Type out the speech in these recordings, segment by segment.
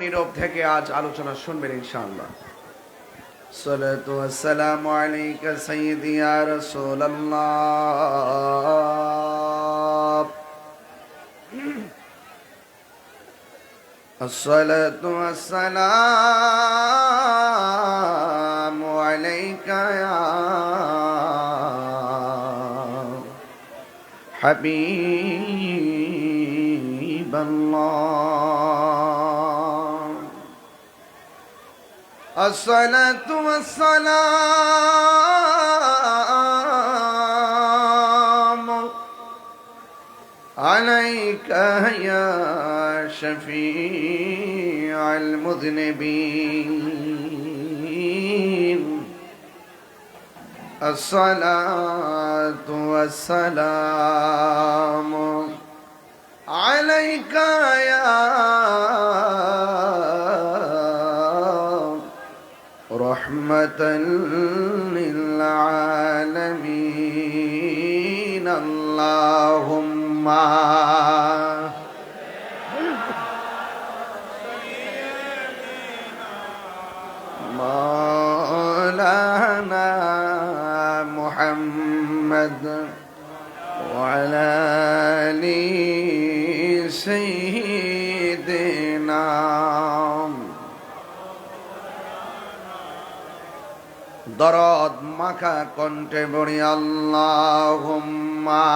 নীরব থেকে আজ আলোচনা শুনবেন ইনশাআল্লাহ। সালাতু ওয়াসসালামু আলাইকা সাইয়্যিদি ইয়া রাসূলুল্লাহ। আসসালাতু ওয়াসসালামু আলাইকা ইয়া হাবিবাল্লাহ। আসসালাতু ওয়াসসালামু আলাইকা ইয়া শাফিআল মুযনিবিন। আসসালাতু ওয়াসসালামু আলাইকা ইয়া রাহমাতাল লিল আলামিন। আল্লাহুম্মা মাওলানা মুহাম্মদ ওয়া আলা আলি সাইয়্যিদিনা। দরদ মাখা কণ্ঠে বলি আল্লাহুম্মা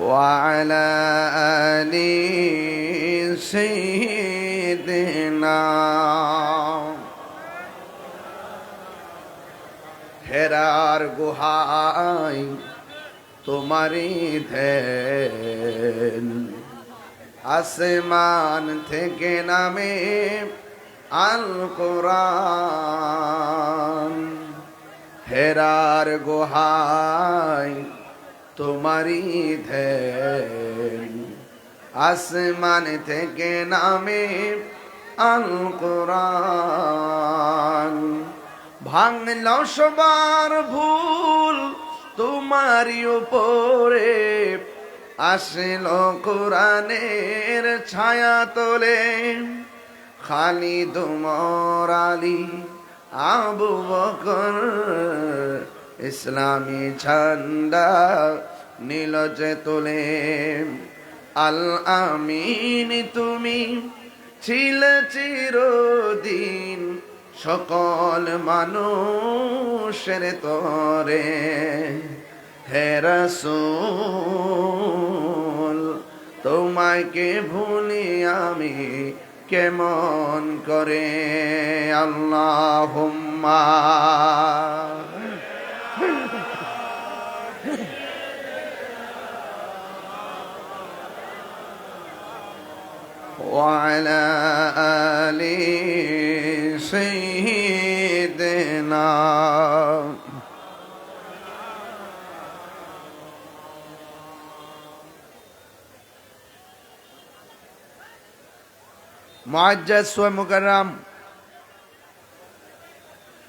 ওয়া আলা আলি সাইয়্যিদিনা। হেরার গুহায় তোমারি ধ্যান, আসমান থেকে নামে আল কোরআন। হেরার গুহায় তোমারি ধ্যান, আসমান থেকে নামে আল কোরআন। ভাঙল সবার ভুল তোমারি উপরে, আসল কোরআনের ছায়া তোলে। খালিদ ওমর আলী আবু বকর ইসলামী ঝান্ডা নীল যে তোলে। আল আমিন তুমি ছিলে চিরদিন, সকল মানুষের তরে। হে রাসূল তোমাকে ভুলি আমি কেমন করে। আল্লাহুম্মা ওয়া আলা আলি সাইয়্যিদিনা। মুআজ্জাজ ওয়া মুকাররম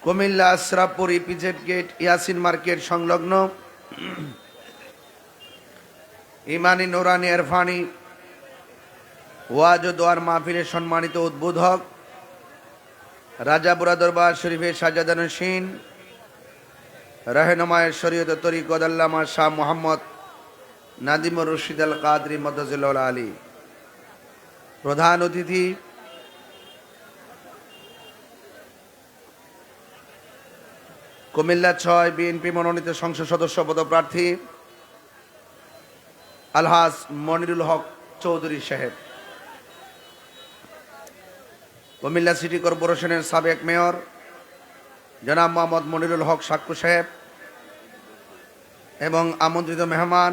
Comilla Ashrafpur EPZ gate Yasin market সংলগ্ন ইমানি নুরানি ইরফানি ওয়াজ ও দোয়ার মাহফিলের সম্মানিত উদ্বোধক রাজাপুরা দরবার শরীফের সাজাদানশীন রাহনুমায়ে শরীয়ত তরিকত আল্লামা শাহ মুহাম্মদ নাদিমুর রশিদ আল কাদরি মাদ্দাজিল্লাহু আলী, প্রধান অতিথি কুমিল্লা ৬ বিএনপি মনোনীত সংসদ সদস্য পদপ্রার্থী আলহাজ মনিরুল হক চৌধুরী সাহেব, কুমিল্লা সিটি কর্পোরেশনের সাবেক মেয়র জনাব মোহাম্মদ মনিরুল হক সাক্কু সাহেব এবং আমন্ত্রিত মেহমান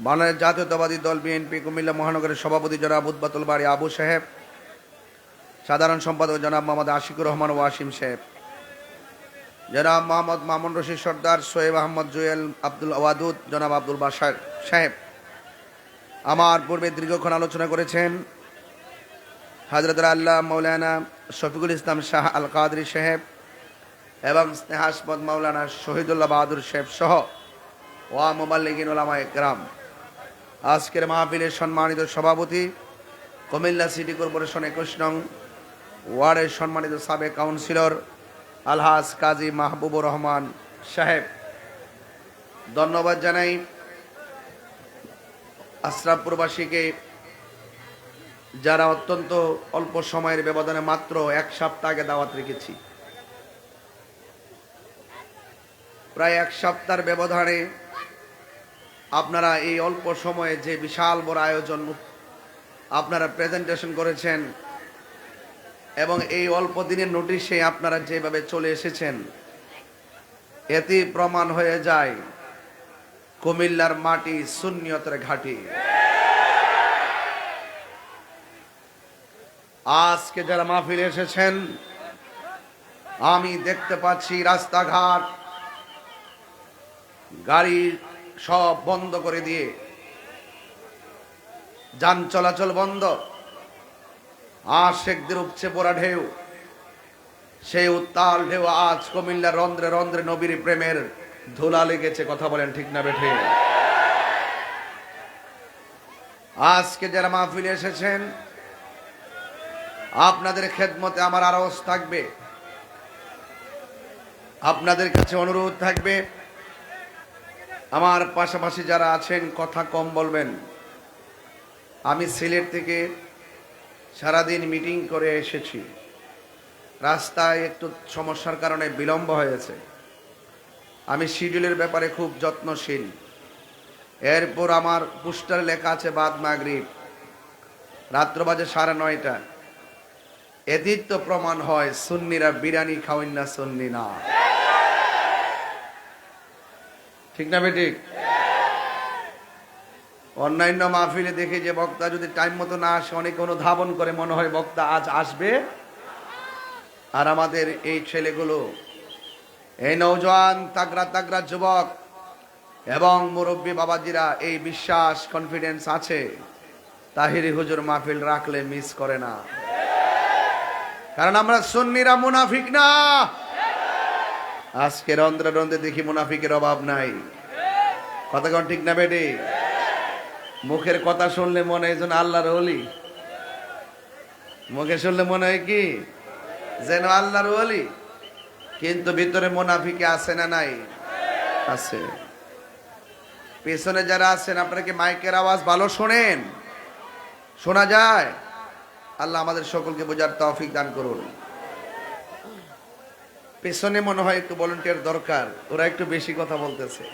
বাংলাদেশ জাতীয়তাবাদী দল বিএনপি কুমিল্লা মহানগরের সভাপতি জনাব উদ্বাতুল বাড়ি আবু সাহেব, সাধারণ সম্পাদক জনাব মোহাম্মদ আশিকুর রহমান ওয়াসিম সাহেব, জনাব মোহাম্মদ মামুন রশিদ সর্দার, সোহেব আহমদ জুয়েল, আব্দুল ওয়াদুদ, জনাব আব্দুল বাশার সাহেব। আমার পূর্বে দীর্ঘক্ষণ আলোচনা করেছেন হযরত আল্লাহ মৌলানা শফিকুল ইসলাম শাহ আল কাদরি সাহেব, এবং স্নেহাস্পদ মাওলানা শহীদুল্লাহ বাহাদুর সাহেব সহ ওয়া মুবাল্লিগিন উলামায়ে কেরাম, আজকের মাহফিলের সম্মানিত সভাপতি, কুমিল্লা সিটি কর্পোরেশন 21 নং ওয়ার্ডের সম্মানিত সাবেক কাউন্সিলর আলহাজ কাজী মাহবুবুর রহমান সাহেব, ধন্যবাদ জানাই আশরাফপুরবাসীকে যারা অত্যন্ত অল্প সময়ের ব্যবধানে মাত্র 1 সপ্তাহ আগে দাওয়াত রেখেছি। প্রায় 1 সপ্তাহের ব্যবধানে আপনারা এই অল্প সময়ে যে বিশাল বড় আয়োজন আপনারা প্রেজেন্টেশন করেছেন এবং এই অল্প দিনের নোটিশে আপনারা যেভাবে চলে এসেছেন, এতে প্রমাণ হয়ে যায় কুমিল্লার মাটি সুন্নিয়তের ঘাঁটি। আজকে যারা মাহফিলে এসেছেন, আমি দেখতে পাচ্ছি রাস্তাঘাট গাড়ি সব বন্ধ করে দিয়ে, যান চলাচল বন্ধ, আশেকদের উপচে পড়া ঢেউ, সেই উত্তাল ঢেউ আজ কুমিল্লার রন্ধ্রে রন্ধ্রে নবীর প্রেমের ধুলা লেগেছে। কথা বলেন ঠিক না বেঠে? আজকে যারা মাহফিলে এসেছেন, আপনাদের খেদমতে আমার আরজ থাকবে, আপনাদের কাছে অনুরোধ থাকবে, আমার পাশাপাশি যারা আছেন কথা কম বলবেন। আমি সিলেট থেকে সারাদিন মিটিং করে এসেছি, রাস্তায় একটু সমস্যার কারণে বিলম্ব হয়েছে। আমি শিডিউলের ব্যাপারে খুব যত্নশীল। এরপর আমার পোস্টারে লেখা আছে বাদ মাগরিব, রাত্র বাজে 9:30। এদিক তো প্রমাণ হয় সুন্নিরা বিরিয়ানি খাওয়েন না, সুন্নি না। ঠিক না বেঠিক? অন্যান্য মাহফিলে দেখে যে বক্তা যদি টাইম মতো না আসে, অনেকে অনুধাবন করে, মনে হয় বক্তা আজ আসবে। আর আমাদের এই ছেলেগুলো, এই নওজোয়ান তাগড়া তাগড়া যুবক এবং মুরব্বী বাবাজিরা এই বিশ্বাস কনফিডেন্স আছে, তাহিরি হুজুর মাহফিল রাখলে মিস করে না। কারণ আমরা সুন্নিরা মুনাফিক না। আজকে রন্ধ্রে রন্ধ্রে দেখি মুনাফিকের অভাব নাই। কথা কোন ঠিক না বেটি? মুখের কথা শুনলে মনে হয় যেন আল্লাহর ওলি, মুখে শুনলে মনে হয় কি যেন আল্লাহর ওলি, কিন্তু ভিতরে মুনাফিকে আছে না নাই? আছে। পেছনে যারা আছেন, আপনারা কি মাইকের আওয়াজ ভালো শোনেন? শোনা যায়? আল্লাহ আমাদের সকলকে বোঝার তৌফিক দান করুন। পেছনে মনে হয় একটু ভলান্টিয়ার দরকার, ওরা একটু বেশি কথা বলতেছে।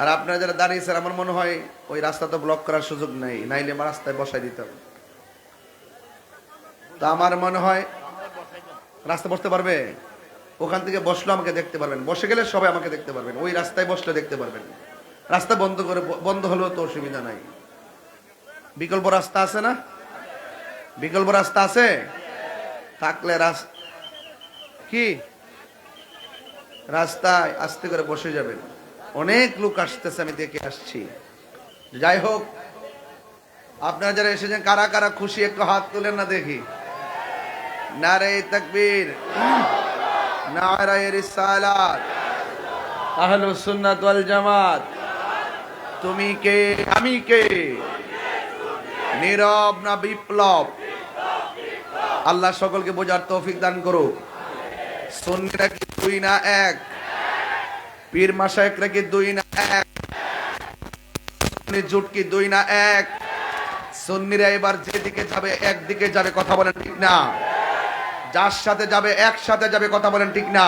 আর আপনারা যারা দাঁড়িয়েছেন, আমার মনে হয় ওই রাস্তা তো ব্লক করার সুযোগ নেই, নাইলে আমার রাস্তায় বসাই দিতাম। তা আমার মনে হয় রাস্তা বসতে পারবে, ওখান থেকে বসলে আমাকে দেখতে পারবেন, বসে গেলে সবাই আমাকে দেখতে পারবেন, ওই রাস্তায় বসলে দেখতে পারবেন। রাস্তা বন্ধ করে, বন্ধ হলেও তো অসুবিধা নাই। বিকল্প রাস্তা আছে না? বিকল্প রাস্তা আছে থাকলে কি রাস্তায় আস্তে করে বসে যাবেন। অনেক লোক আসতেছে, আমি দেখে আসছি। যাই হোক, আপনারা যারা এসেছেন কারা কারা খুশি একটু হাত তুলেন না দেখি। নারে তাকবীর, নারে রিসালাত, আহলুস সুন্নাত ওয়াল জামাত। তুমি কে আমি কে, নীরব না বিপ্লব? আল্লাহ সকলকে বোঝার তৌফিক দান করুক। সুন্নিরা কি 2 না 1? পীর মাশায়েখরা কি 2 না 1? সুন্নি জোট কি 2 না 1? সুন্নিরা এবার যেদিকে যাবে একদিকে যাবে। কথা বলেন ঠিক না? যার সাথে যাবে একসাথে যাবে। কথা বলেন ঠিক না?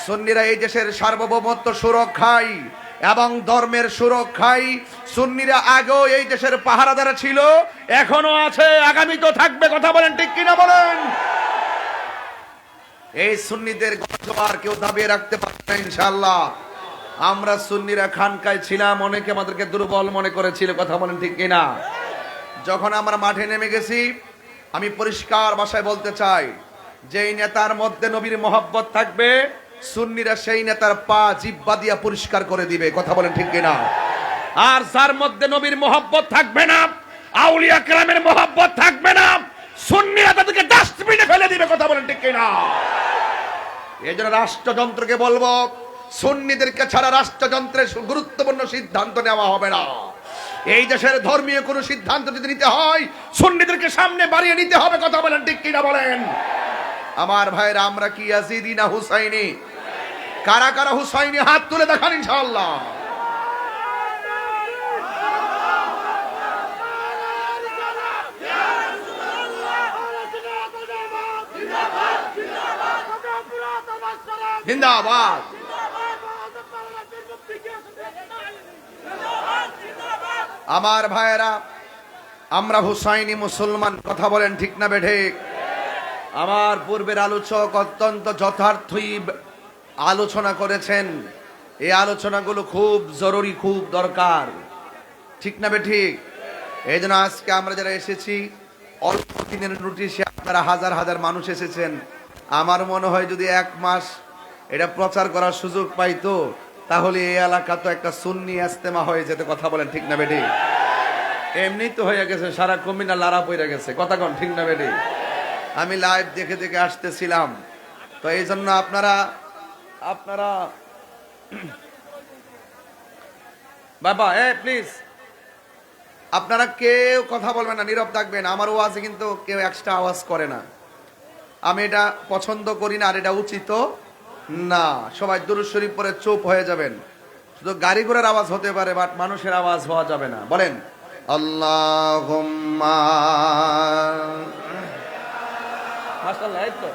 সুন্নিরা এই দেশের সার্বভৌমত্ব সুরক্ষায় এবং ধর্মের সুরক্ষায় সুন্নিরা আগেও এই দেশের পাহারাদার ছিল, এখনো আছে, আগামী তো থাকবে। কথা বলেন ঠিক কিনা বলেন? এই সুন্নিদের গজবার কেউ দাবিয়ে রাখতে পারবে না ইনশাআল্লাহ। আমরা সুন্নিরা খানকায় ছিলাম, অনেকে আমাদেরকে দুর্বল মনে করেছিল। কথা বলেন ঠিক কিনা? যখন আমরা মাঠে নেমে গেছি, আমি পরিষ্কার ভাষায় বলতে চাই, যেই নেতার মধ্যে নবীর মহব্বত থাকবে, সুন্নিরা সেই নেতার পা জিহ্বা দিয়া পরিষ্কার করে দিবে। কথা বলেন ঠিক কিনা? আর যার মধ্যে নবীর মহব্বত থাকবে না, আউলিয়া কেরামের মহব্বত থাকবে না, সুন্নিরা তাদেরকে ডাস্টবিনে ফেলে দিবে। কথা বলেন ঠিক কিনা? এই জন্য রাষ্ট্রযন্ত্রকে বলবো, সুন্নিদেরকে ছাড়া রাষ্ট্রযন্ত্রের গুরুত্বপূর্ণ সিদ্ধান্ত নেওয়া হবে না। এই দেশের ধর্মীয় কোনো সিদ্ধান্ত যদি নিতে হয়, সুন্নিদেরকে সামনে বাড়িয়ে নিতে হবে। কথা বলেন ঠিক কিনা বলেন? আমার ভাইরা, আমরা কি ইয়াজিদি না হুসাইনি? কারা কারা হুসাইনি হাত তুলে দেখান ইনশাআল্লাহ। জিন্দাবাদ। আমার ভাইয়েরা, আমরা হুসাইনি মুসলমান। কথা বলেন ঠিক না বেঠিক? আমার পূর্বের আলোচক অত্যন্ত যথার্থই আলোচনা করেছেন। এই আলোচনাগুলো খুব জরুরি, খুব দরকার। ঠিক না বেঠিক? এই জন্য আজকে আমরা যারা এসেছি, অল্প দিনের নোটিশে আপনারা হাজার হাজার মানুষ এসেছেন। আমার মনে হয় যদি 1 মাস এটা প্রচার করার সুযোগ পাইতো, তাহলে এই এলাকা তো একটা সুন্নি ইজতেমা হয়ে যেত। কথা বলেন ঠিক না বেঠিক? এমনি তো হয়ে গেছে, সারা কমিনা লারা পড়ে গেছে। কথা কন ঠিক না বেঠিক? আমি লাইভ দেখে দেখে আসতেছিলাম। তো এই জন্য আপনারা বাবা প্লিজ আপনারা কেউ কথা বলবেন না, নীরব থাকবেন। আমার ওয়াজে কিন্তু কেউ এক্সট্রা আওয়াজ করে না। আমি এটা পছন্দ করি না, আর এটা উচিত না। সবাই দুরূদ শরীফ পড়ে চুপ হয়ে যাবেন। শুধু গাড়ি ঘোড়ার আওয়াজ হতে পারে, বাট মানুষের আওয়াজ হওয়া যাবে না। বলেন আল্লাহুম্মা। মাশাআল্লাহ। এই তো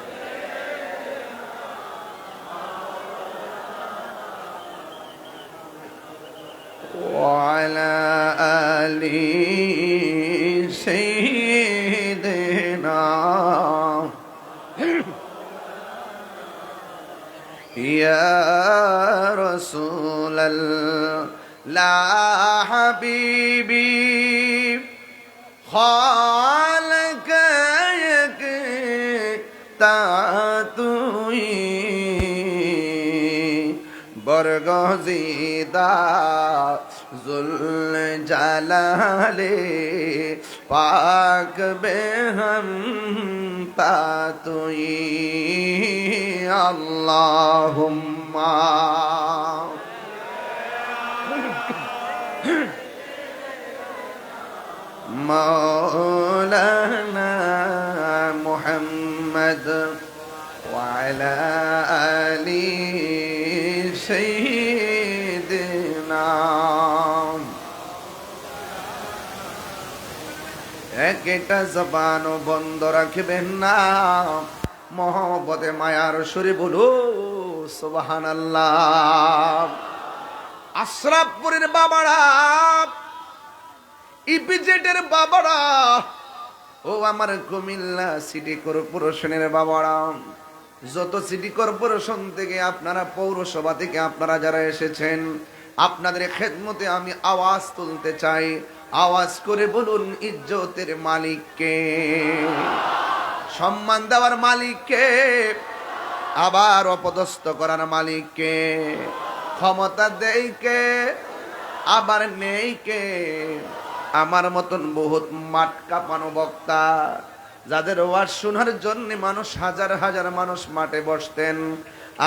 ওয়ালা আলি সাইয়্যিদিনা ইয়া রাসূলাল্লাহ হাবিবি খালক তা তুই বরগজিদা জুল জালালে পাক বেহম তা তুই আল্লাহুম্মা মাওলানা মুহাম্মদ ওয়া আলা আলি সাইয়্যিদিনা। একটা জবানও বন্ধ রাখবেন না। মহব্বতে মায়ার সুরে বলো সুবহানাল্লাহ। আশরাফপুরের বাবারা, ইপিজেটের বাবারা, ও আমার কুমিল্লা সিটি কর্পোরেশনের বাবারা, যত সিটি কর্পোরেশন থেকে আপনারা, পৌরসভা থেকে আপনারা যারা এসেছেন, আপনাদের খেদমতে আমি আওয়াজ তুলতে চাই। আওয়াজ করে বলুন, ইজ্জতের মালিককে, সম্মান দেওয়ার মালিককে, আবার অপদস্থ করার মালিককে, ক্ষমতা দেয় কে, আবার নেই কে। আমার মতন বহুত মাঠ কাঁপানো বক্তা, যাদের ওয়াজ শোনার জন্য মানুষ হাজার হাজার মানুষ মাঠে বসতেন।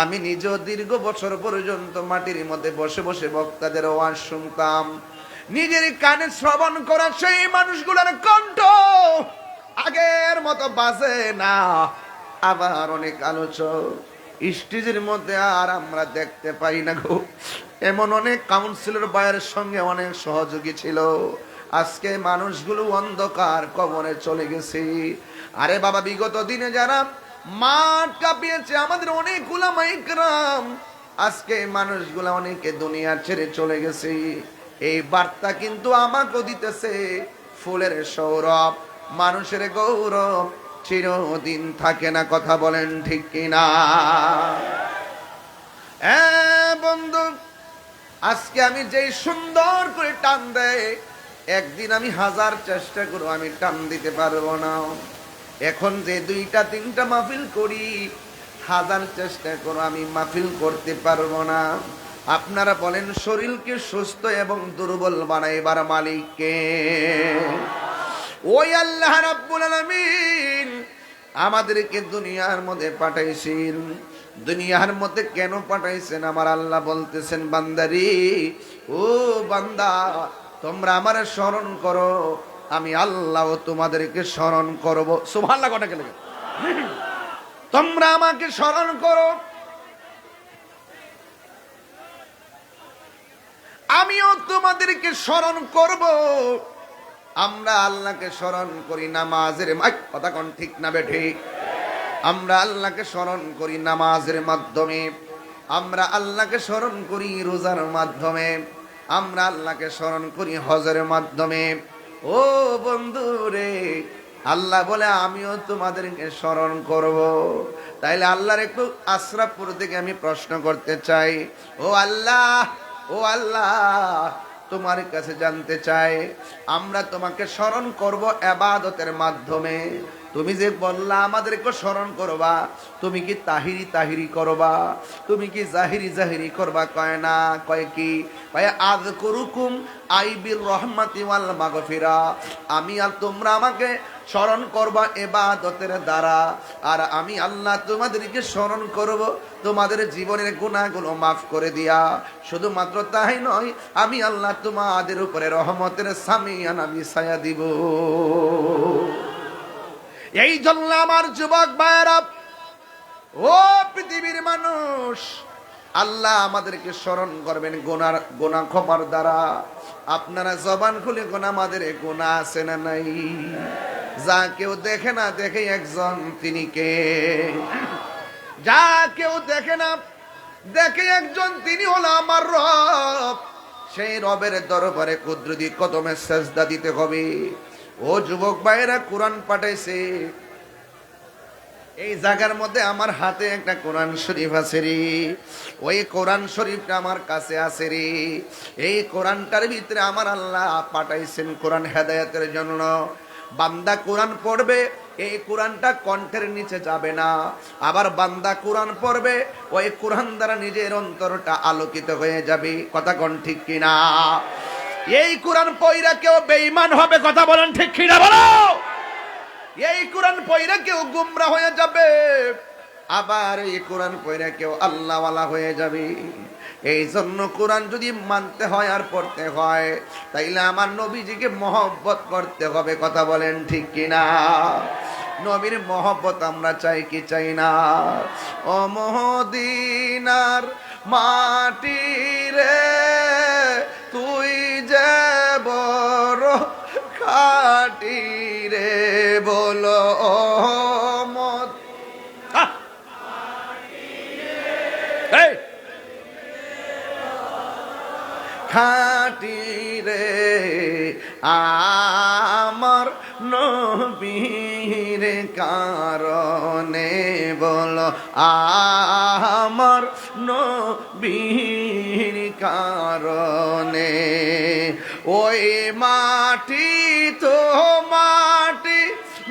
আমি নিজেও দীর্ঘ বছর পর্যন্ত মাটির মধ্যে বসে বসে বক্তাদের ওয়াজ শুনতাম। নিজের কানে শ্রবণ করা সেই মানুষগুলোর কণ্ঠ আগের মতো বাজে না। আবার অনেক আলোচক স্টেজের মধ্যে আর আমরা দেখতে পাই না গো। এমন অনেক কাউন্সিলর ভাইয়ের সঙ্গে অনেক সহযোগী ছিল, আজকে মানুষগুলো অন্ধকার কবরে চলে গেছে। আরে বাবা, বিগত দিনে যারা মাঠ কাঁপিয়েছে আমাদের অনেক উলামা ইকরাম, আজকে মানুষগুলো অনেকে দুনিয়া ছেড়ে চলে গেছে। এই বার্তা কিন্তু আমাকেও দিতেছে, ফুলের সৌরভ, মানুষের গৌরব চিরদিন থাকে না। কথা বলেন ঠিক কিনা? বন্ধু, আজকে আমি যেই সুন্দর করে টান দেয়, একদিন আমি হাজার চেষ্টা করব, আমি টান দিতে পারবো না। এখন যে 2টা-3টা মাহফিল করি, হাজার চেষ্টা করো আমি মাহফিল করতে পারবো না। আপনারা বলেন, শরীরকে সুস্থ এবং দুর্বল বানাইবার মালিককে? ওই আল্লাহ রাব্বুল আলামিন আমাদেরকে দুনিয়ার মধ্যে পাঠাইছেন দুনিয়ার মধ্যে কেন পাঠাইছেন আমার আল্লাহ বলতেছেন, বান্দারি ও বান্দা, তোমরা আমারে স্মরণ করো, আমি আল্লাহ তোমাদেরকে স্মরণ করব। সুবহানাল্লাহ কথা কে? তোমরা আমাকে স্মরণ করো, আমিও তোমাদেরকে স্মরণ করব। আমরা আল্লাহকে স্মরণ করি নামাজের, কথা কোন ঠিক না বেঠিক? আমরা আল্লাহকে স্মরণ করি নামাজের মাধ্যমে, আমরা আল্লাহকে স্মরণ করি রোজার মাধ্যমে, আমরা আল্লাহকে স্মরণ করি হজের মাধ্যমে। ও বন্ধু রে, আল্লাহ বলে আমিও তোমাদেরকে স্মরণ করব। তাইলে আল্লাহর একটু আশরাফপুর থেকে আমি প্রশ্ন করতে চাই, ও আল্লাহ, ও আল্লাহ, তোমার কাছে জানতে চাই, আমরা তোমাকে স্মরণ করব ইবাদতের মাধ্যমে। তুমি যে বললা আমাদেরকে স্মরণ করবা, তুমি কি তাহিরি তাহিরি করবা, তুমি কি জাহিরি জাহিরি করবা? কয় না, কয় কি? কয় আযকুরুকুম আইবির রহমাতি ওয়াল মাগফিরা। আমি আর তোমরা আমাকে স্মরণ করবা ইবাদতের দ্বারা, আর আমি আল্লাহ তোমাদেরকে স্মরণ করব তোমাদের জীবনের গুনাহগুলো মাফ করে দিয়া। শুধুমাত্র তাই নয়, আমি আল্লাহ তোমাদের উপরে রহমতের সামিয়ানা বিছায়া দিব। এই জন্য আমার যুবক ভাইয়েরা, ও পৃথিবীর মানুষ, আল্লাহ আমাদেরকে স্মরণ করবেন গুনাহ ক্ষমার দ্বারা। আপনারা জবান খুলে কোন আমাদের গুনাহ আছে না নাই? যা কেউ দেখে না দেখে একজন, তিনি কে? যা কেউ দেখে না দেখে একজন, তিনি হলো আমার রব। সেই রবের দরবারে কুদরতি কদমে সেজদা দিতে হবে। ও যুবক ভাইয়েরা, কোরআন পাঠাইছে, এই জায়গার মধ্যে আমার হাতে একটা কোরআন শরীফ আছে রে। ওই কোরআন শরীফটা আমার কাছে আছে রে। এই কোরআনটার ভিতরে আমার আল্লাহ পাঠাইছেন কোরআন হেদায়েতের জন্য। বান্দা কোরআন পড়বে, এই কোরআনটা কণ্ঠের নিচে যাবে না। আবার বান্দা কোরআন পড়বে, ওই কোরআন দ্বারা নিজের অন্তরটা আলোকিত হয়ে যাবে। কথা কোন ঠিক কিনা? এই কোরআন পয়রা কেউ বেঈমান হবে, কথা বলেন ঠিক কিনা বলো? এই কোরআন পয়রা কেউ গুমরা হয়ে যাবে, আবার এই কোরআন পয়রা কেউ আল্লাহওয়ালা হয়ে যাবে। এই জন্য কোরআন যদি মানতে হয় আর পড়তে হয়, তাইলে আমার নবীজিকে মহব্বত করতে হবে। কথা বলেন ঠিক কিনা? নবীর মহব্বত আমরা চাই কি চাই না? ও মদিনার মাটি রে, তুই যে বড় খাটি রে, বলো মত খাটি রে, আমার নবীর কারণে, বলো আমার নবীর কারণে। ওই মাটি তো মাটি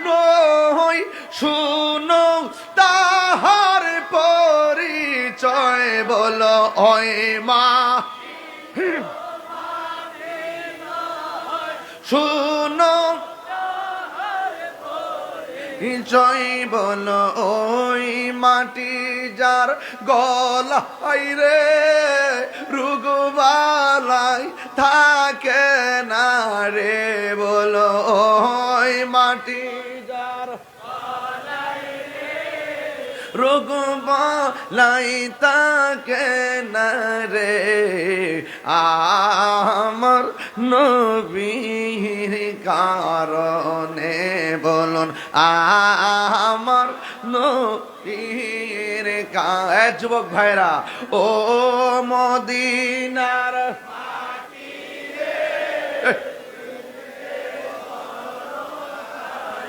নই, শুনো তাহার পরিচয়, বলো ওই মা শুনো জয়, বলো ওই মাটি যার গলাই রে রুগবালাই থাকে না রে, বলো ওই মাটি যার রুগবালাই থাকে না রে, আমার নবীর কারণে, বলুন আমার নবীর কারণে। যুবক ভাইরা, ও মদিনার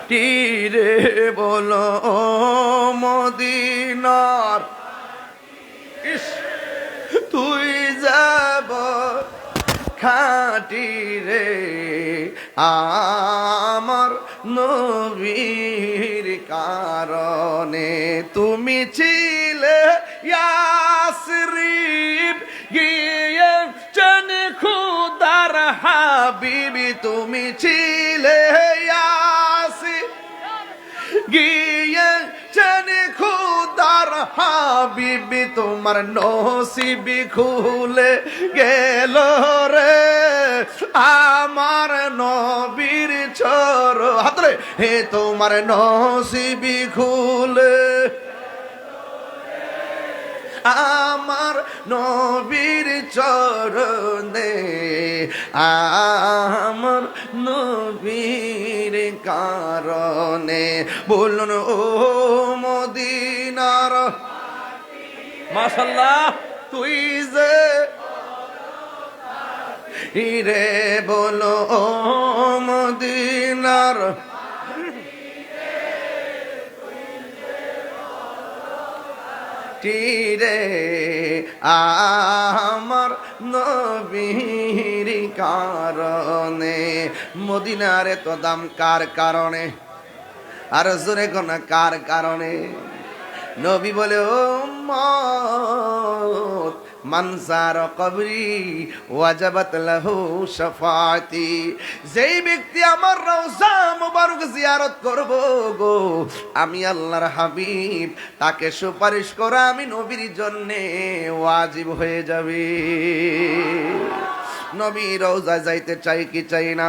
তীরে, বলো ও মদিনার, তুই যাব খাটি রে, আমার নবীর কারণে। তুমি ছিলে ইয়াসরিব গিয়েছেন খুদার হাবিবি, তুমি ছিলে ইয়াসরিব গিয়েছেন খুদার হাবিবি তোমার নসিবি খুলে গেল রে, আমার নবীর চর হাতরে হে তোমার নসিবি খুলে, আমার নবীর চরণে, আমার নবীর কারণে। বলুন ও মদিনার মাশাআল্লাহ তুই যে রে, বলো ও মদিনার রে, আমার নবীর কারণে। মদিনার এত দাম কার কারণে? আর জোরে কোন কার কারণে? নবী বলে ও উম্মত মানসার কবরি ওয়াজাবাত লাহু শাফাআতি, যেই ব্যক্তি আমার রওজা মুবারক জিয়ারত করব গো, আমি আল্লাহর হাবিব তাকে সুপারিশ করা আমি নবীর জন্য ওয়াজিব হয়ে যাবে। নবী রওজা যাইতে চাই কি চাই না?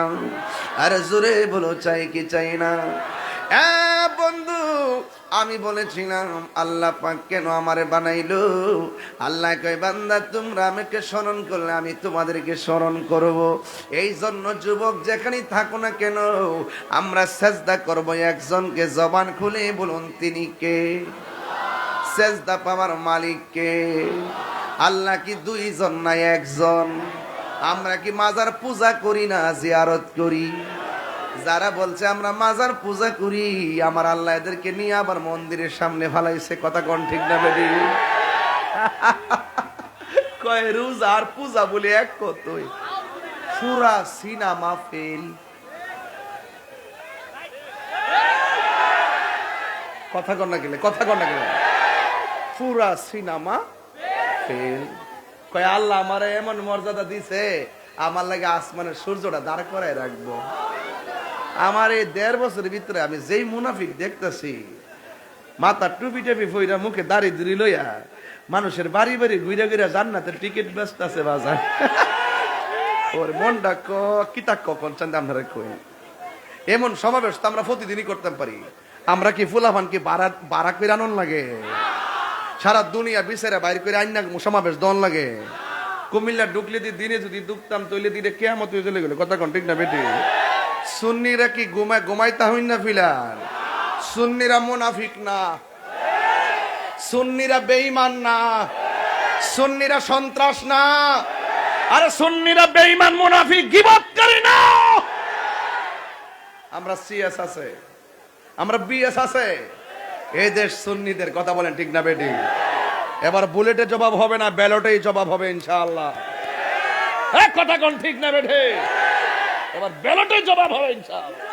আর জোরে বলো চাই কি চাই না? বন্ধু আমি বলেছিলাম আল্লাহ পাক কেন আমারে বানাইলো? আল্লাহ কয় বান্দা তোমরা আমাকে স্মরণ করলে আমি তোমাদেরকে স্মরণ করব। এই জন্য যুবক যেখানেই থাকো না কেন আমরা সেজদা করব একজনকে। জবান খুলে বলুন তিনি কে? সেজদা পাওয়ার মালিক কে? আল্লাহ কি দুইজন না একজন? আমরা কি মাজার পূজা করি না জিয়ারত করি? যারা বলছে আমরা মাজার পূজা করি, আমার আল্লাহ এদেরকে নিয়ে আবার মন্দিরের সামনে ফালাইছে। কথা কোন ঠিক না বেডি? কয় রোজা আর পূজা বলে এক কতই, পুরা সিনেমা ফেল। কথা কন না গেলে, কথা কন না গেলে, পুরা সিনেমা ফেল। কয় আল্লাহ আমার এমন মর্যাদা দিছে, আমার লাগে আসমানের সূর্যটা দাঁড় করায় রাখবো। আমার এই 1.5 বছরের ভিতরে আমি যেই মুনাফিক দেখতেছি, মাথা টুপি টেপি ফইরা মুখে দাড়ি দুড়ি লইয়া মানুষের বাড়ি বাড়ি ঘুরে ঘুরে জান্নাতের টিকিট ব্যস্ত আছে বাজার। ওর মনটা কিতা কখন চান আপনারা কই? এমন সমাবেশ তো আমরা প্রতিদিনই করতে পারি। আমরা কি ফুলাফান কি বারাক করে আনন লাগে? সারা দুনিয়া বিচারে বাইর করে আইন না সমাবেশ দন লাগে? কুমিল্লা ঢুকলে দিনে যদি ঢুকতাম তৈলে দিনে কেয়ামত হয়ে চলে গেল। কথা কোন ঠিক না বেটি? সুন্নিরা কি ঘুমাইতা হইন না ফিলার? সুন্নিরা মুনাফিক না, সুন্নিরা বেঈমান না, সুন্নিরা সন্ত্রাস না, আরে সুন্নিরা বেঈমান মুনাফিক গীবতকারী না। আমরা সিএস আছে, আমরা বিএস আছে। এই দেশ সুন্নিদের। কথা বলেন ঠিক না বেটি? এবার বুলেটে জবাব হবে না, ব্যালটেই জবাব হবে ইনশাআল্লাহ। কথা কোন ঠিক না বেটি? এবার ব্যালটে জবাব হবে ইনশাআল্লাহ।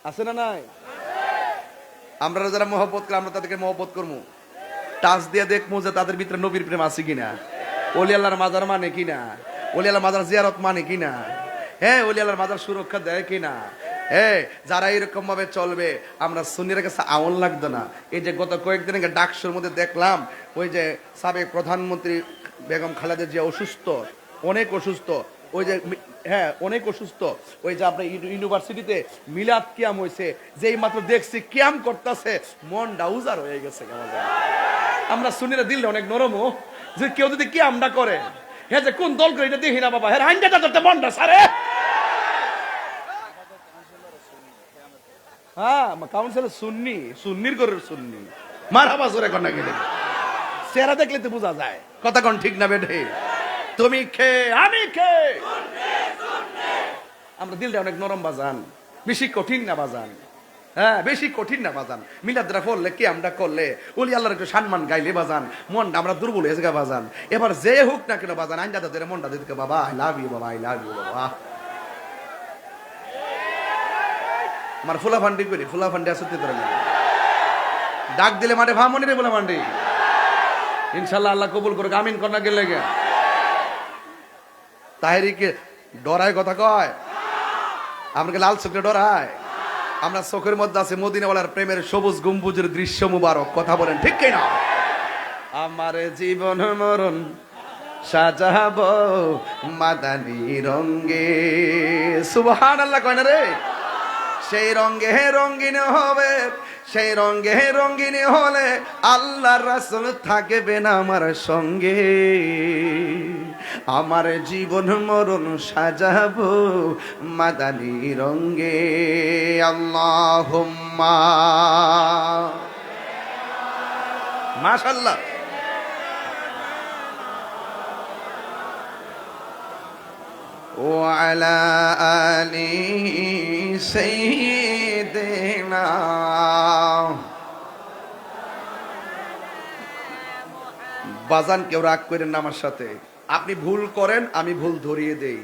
আছে না নাই? আমরা যারা মহব্বত করি আমরা তাদেরকে মহব্বত করবো। টাচ দিয়ে দেখবো যে তাদের ভিতরে নবীর প্রেম আছে কিনা, ওলি আল্লাহর মাজার মানে কিনা, ওলি আল্লাহর মাজার জিয়ারত মানে কিনা, হ্যাঁ ওলি আল্লাহর মাজার সুরক্ষা দেয় কিনা। হ্যাঁ যারা এরকম ভাবে চলবে আমরা সুন্নির কাছে আউল লাগতো না। এই যে গত কয়েকদিন আগে ডাকসুর মধ্যে দেখলাম ওই যে সাবেক প্রধানমন্ত্রী বেগম খালেদা জিয়া অসুস্থ, অনেক অসুস্থ। ওই যে হ্যাঁ অনেক অসুস্থ। ওই যে আপনার ইউনিভার্সিটিতে মিলাদ কিয়াম হয়েছে, যেই মাত্র দেখছি কিয়াম করতেছে মনটা উজাড় হয়ে গেছে। আমরা সুন্নিরা দিলে অনেক নরম, যে কেউ যদি কিয়ামটা করে হ্যাঁ যে কোন দল করে এটা দেখি না বাবা, হ্যাঁ আইনটা ধরতে মনটা সারে। হ্যাঁ কাউন্সিলর সুন্নি, সুন্নির ঘরের সুন্নি। মার হাবা জোরে কন্যা গেলে চেহারা দেখলে তো বোঝা যায়। কথা কোন ঠিক না বেঠে? তুমি খে আমি খে, আমরা দিলটা অনেক নরম বাজান, বেশি কঠিন না বাজান। হ্যাঁ বেশি কঠিন না বাজান। মিলাদরা পড়লে কি আমরা করলে ওলি আল্লাহর একটু সম্মান গাইলে বাজান মনটা আমরা দুর্বল হয়ে গেছে বাজান। এবার যে হোক না কেন বাজান আইন দাদা মনটা দিতে বাবা আই লাভ ইউ বাবা, আই লাভ ইউ বাবা। আমার ফুলা ফান্ডি করি, ফুলা ফান্ডি আসতে ডাক দিলে মাঠে ভামনি রে ফুলা ফান্ডি। ইনশাল্লাহ আল্লাহ কবুল করুক, আমিন কন্যা গেলে গে। তাহেরিকে ডরায় কথা কয়, আমাকে লাল চোখে ডরায়। আমরা চোখের মধ্যে আছে মদিনাওয়ালার প্রেমের সবুজ গম্বুজের দৃশ্য মুবারক, কথা বলেন ঠিক কিনা? আমার জীবন মরণ সাজাবো মাদানী রঙ্গে, সুবহানাল্লাহ কয় না রে? সেই রঙ্গে রঙ্গিন হবে, সেই রঙ্গে রঙ্গিন হলে আল্লাহর রাসূল থাকবে না আমার সঙ্গে। আমার জীবন মরণ সাজাবো মাদানী রঙ্গে, আল্লাহুম্মা মাশাআল্লাহ। وعلى آل سيدنا বাজান কেউ রাগ করেন না আমার সাথে। আপনি ভুল করেন, আমি ভুল ধরিয়ে দেই।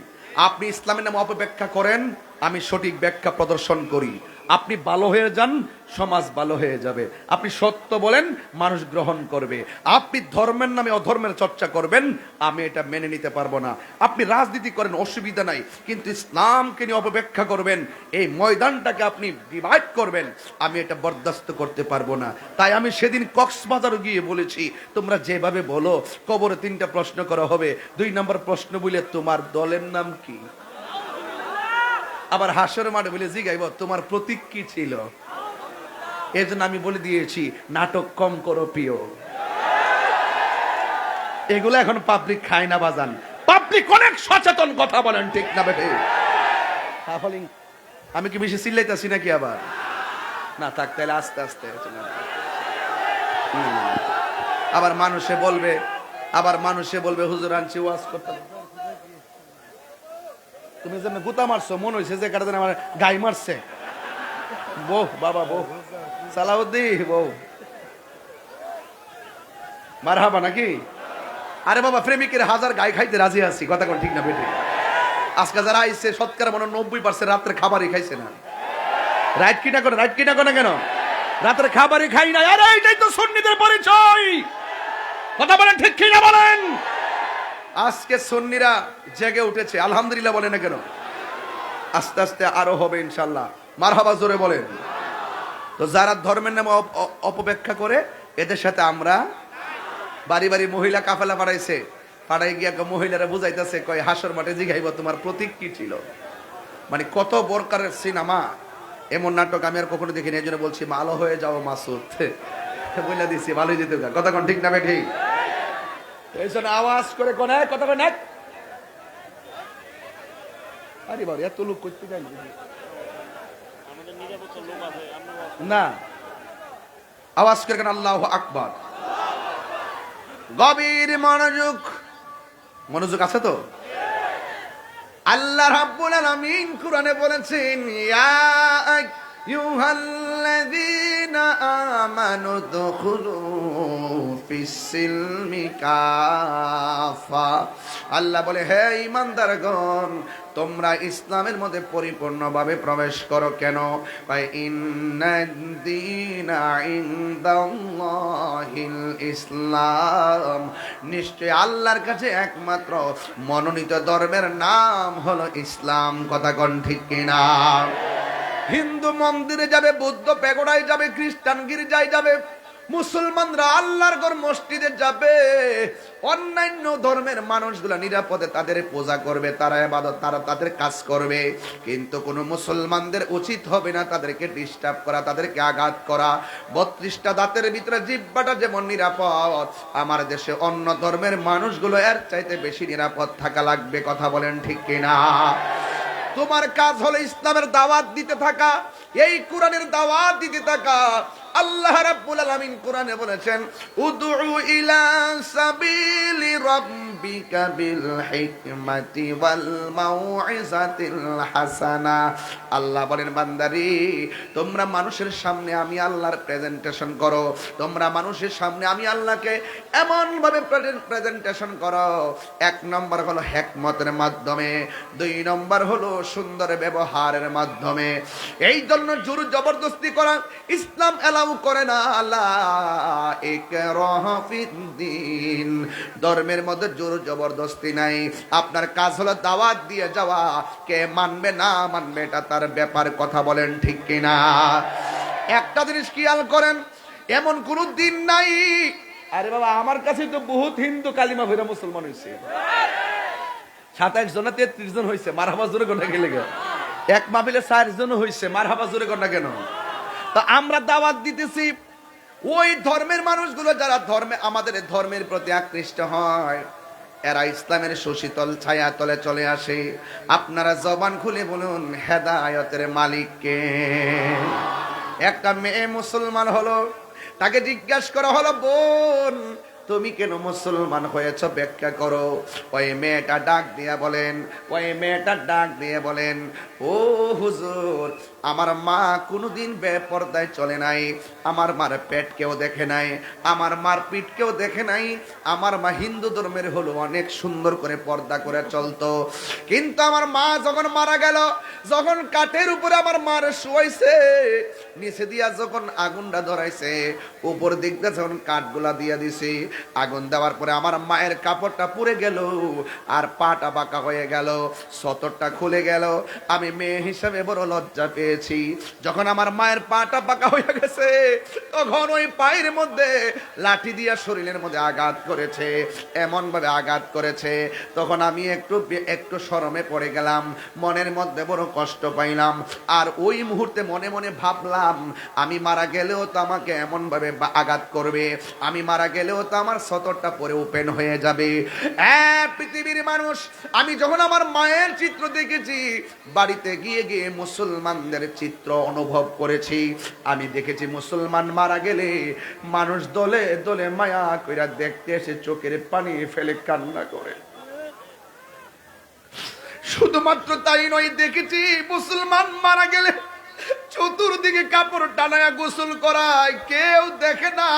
আপনি ইসলামের নামে অপব্যাখ্যা করেন, আমি সঠিক ব্যাখ্যা প্রদর্শন করি। আপনি ভালো হয়ে যান, সমাজ ভালো হয়ে যাবে। আপনি সত্য বলেন, মানুষ গ্রহণ করবে। আপনি ধর্মের নামে অধর্মের চর্চা করবেন, আমি এটা মেনে নিতে পারবো না। আপনি রাজনীতি করেন, অসুবিধা নাই, কিন্তু ইসলামকে নিয়ে অপব্যাখ্যা করবেন, এই ময়দানটাকে আপনি ডিভাইড করবেন, আমি এটা বরদাস্ত করতে পারবো না। তাই আমি সেদিন কক্সবাজার গিয়ে বলেছি, তোমরা যেভাবে বলো, কবরে 3টা প্রশ্ন করা হবে। 2 নম্বর প্রশ্ন বলে, তোমার দলের নাম কি? আবার হাসর মাঠে বলে জিগাইব, তোমার প্রতীক কি ছিল? এই জন্য আমি বলে দিয়েছি, নাটক কম করো প্রিয়। এগুলো এখন পাবলিক খায় না বাজান, পাবলিক অনেক সচেতন, কথা বলেন ঠিক না বেটে? আমি কি বেশি চিল্লাইতেছি নাকি? আবার না থাক, তাহলে আস্তে আস্তে। আবার মানুষে বলবে হুজুর আনছি ওয়াজ করতে। তুমি যেন গুতা মারছো, মনে হয়েছে যে কাটা আমার গাই মারছে। বউ বাবা, বউ সালাউদ্দিন, বউ মারহাবা নাকি? আরে বাবা, প্রেমিকের 1000 গাই খাইতে রাজি আছি, কথা কোন ঠিক না বেটে? আজকে যারা আইছে শতকরা মনে 90% রাত্রে খাবারই খাইছে না। রাইট কিনা করে, রাইট কিনা করে কেন? রাত্রে খাবারই খাই না। আরে এইটাই তো সুন্নিদের পরিচয়, কথা বলেন ঠিক কিনা বলেন? আজকে সুন্নিরা জেগে উঠেছে, আলহামদুলিল্লাহ বলে না কেন? আস্তে আস্তে আরো হবে ইনশাল্লাহ, মারহাবা জোরে বলেন। তো যারা ধর্মের নামে অপব্যাখ্যা করে, এদের সাথে আমরা বাড়ি বাড়ি মহিলা কাফেলা পাঠাইছে, পাঠাই গিয়া মহিলারা বুঝাইতেছে, কয় হাসর মাঠে জিগাইব তোমার প্রতীক কি ছিল। মানে কত বরকারের সিনেমা, এমন নাটক আমি আর কখনো দেখিনি। এই জন্য বলছি, ভালো হয়ে যাও মাসুদ, বলে দিচ্ছি ভালোই যেতে, কথা কোন ঠিক না বে ঠিক? এই জন্য আওয়াজ করে কোন কথা কোন আরে বাবা, এত লোক করতে যাই না, আওয়াজ করে কেন? আল্লাহু আকবার। গভীর মনোযোগ, মনোযোগ আছে তো? আল্লাহ রাব্বুল আলামিন কুরআনে বলেছেন, ইয়া আইয়ুহাল্লাযীনা আমানু দুখুলু ফিস-সিলমি কাফা। আল্লাহ বলে, হে ঈমানদারগণ, তোমরা ইসলামের মধ্যে পরিপূর্ণভাবে প্রবেশ করো। কেন? ভাই, ইন্নাদ-দীনা ইনদাল্লাহিল ইসলাম, নিশ্চয় আল্লাহর কাছে একমাত্র মনোনীত ধর্মের নাম হলো ইসলাম, কথা কোন ঠিক কিনা? হিন্দু মন্দিরে যাবে, বৌদ্ধ পেগোডায় যাবে, খ্রিস্টান গির্জায় যাবে, মুসলমানরা আল্লাহর ঘর মসজিদে যাবে, অন্যান্য ধর্মের মানুষগুলা নিরাপদে তাদের পূজা করবে, তারা ইবাদত, তারা তাদের কাজ করবে। কিন্তু কোন মুসলমানদের উচিত হবে না তাদেরকে ডিস্টার্ব করা, তাদেরকে আঘাত করা। 32টা দাঁতের ভিতরে জিহ্বাটা যেমন নিরাপদ, আমার দেশে অন্য ধর্মের মানুষগুলো এর চাইতে বেশি নিরাপদ থাকা লাগবে, কথা বলেন ঠিক কিনা? তোমার কাজ হলো ইসলামের দাওয়াত দিতে থাকা, এই কোরআনের দাওয়াত দিতে থাকা। আল্লাহ রাব্বুল আলামিন কোরআনে বলেছেন, উদউ ইলা সাবিলি রাব্বিকা বিল হিকমাতি ওয়াল মাউইজাতিল হাসানা। আল্লাহ বলেন, বান্দারে, তোমরা মানুষের সামনে আমি আল্লাহর প্রেজেন্টেশন করো, তোমরা মানুষের সামনে আমি আল্লাহকে এমন ভাবে প্রেজেন্টেশন করো। 1 নম্বর হলো হিকমতের মাধ্যমে, 2 নম্বর হলো সুন্দর ব্যবহারের মাধ্যমে। এই জন্য জোর জবরদস্তি করা ইসলাম এলাও আল্লাহ করে না, লা ইকরাহা ফিদ্দিন, ধর্মের মধ্যে জোর জবরদস্তি নাই। আপনার কাজ হলো দাওয়াত দিয়ে যাওয়া, কে মানবে না মানবে এটা তার ব্যাপার। কথা বলেন ঠিক কিনা? একটা জিনিস খেয়াল করেন, এমন কোন দিন নাই, আরে বাবা আমার কাছে তো বহুত হিন্দু কালিমা ভেরা মুসলমান হয়েছে, 27 জন 33 জন হয়েছে, মারহাবা জোরে কোনটা গেলে এক মাহফিলে 4 জন হয়েছে, মারহাবা জোরে কোনটা কেন? তো আমরা দাওয়াত দিতেছি, ওই ধর্মের মানুষগুলো যারা ধর্মে আমাদের ধর্মের প্রতি আকৃষ্ট হয়, এরা ইসলামের সুশীতল ছায়া তলে চলে আসে। আপনারা জবান খুলে বলুন হেদায়েতের মালিক কে? একটা মেয়ে মুসলমান হলো, তাকে জিজ্ঞাসা করা হলো, বোন তুমি কেন মুসলমান হয়েছো ব্যাখ্যা করো। ওই মেয়েটা ডাক দিয়ে বলেন, ও হুজুর, আমার মা কোনোদিন বেপরদায় চলে নাই, আমার মার পেট কেউ দেখে নাই, আমার মার পিঠ কেউ দেখে নাই। আমার মা হিন্দু ধর্মের হলো, অনেক সুন্দর করে পর্দা করে চলতো, কিন্তু আমার মা যখন মারা গেল, যখন কাঠের উপরে আমার মার শুয়াইছে, নিচে দিয়া যখন আগুনটা ধরাইছে, উপর দিক দিয়ে যখন কাঠগুলা দিয়া দিছে, আগুন দেওয়ার পরে আমার মায়ের কাপড়টা পুড়ে গেল, আর পাটা বাঁকা হয়ে গেল, সতরটা খুলে গেল। আমি মেয়ে হিসাবে বড় লজ্জা পেয়েছি। যখন আমার মায়ের পাটা বাঁকা হয়ে গেছে, তখন ওই পায়ের মধ্যে লাঠি দিয়া শরীরের মধ্যে আঘাত করেছে, এমন ভাবে আঘাত করেছে, তখন আমি একটু শরমে পড়ে গেলাম, মনের মধ্যে বড় কষ্ট পাইলাম। আর ওই মুহূর্তে মনে মনে ভাবলাম, আমি মারা গেলেও তো আমাকে এমন ভাবে আঘাত করবে, আমি মারা গেলেও তো আমার সতরটা পরে ওপেন হয়ে যাবে। পৃথিবীর মানুষ, আমি যখন আমার মায়ের চিত্র দেখেছি, বাড়িতে গিয়ে গিয়ে মুসলমানদের চিত্র অনুভব করেছি, আমি দেখেছি মুসলমান মারা গেলে মানুষ দলে দলে মায়া কইরা দেখতে এসে চোখের পানি ফেলে কান্না করে। শুধুমাত্র তাই নয়, দেখেছি মুসলমান মারা গেলে চতুর্দিকে কাপড় টানায়া গোসল করায়, কেউ দেখে না।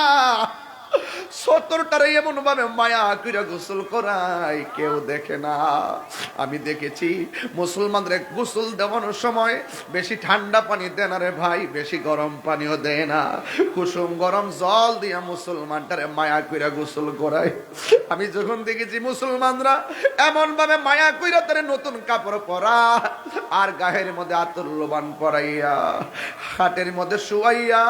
সতরটারে এমন ভাবে মায়া কইরা গোসল করায়, কেউ দেখে না। আমি দেখেছি মুসলমানদের গোসল দেওয়ানোর সময় বেশি ঠান্ডা পানি দেয় না রে ভাই, বেশি গরম পানিও দেয় না, কুসুম গরম জল দিয়া মুসলমানটারে মায়া কইরা গোসল করায়। আমি যখন দেখেছি মুসলমানরা এমন ভাবে মায়া কইরা তারে নতুন কাপড় পরা, আর গায়ের মধ্যে আতর লোবান পরাইয়া, হাটের মধ্যে শুয়াইয়া,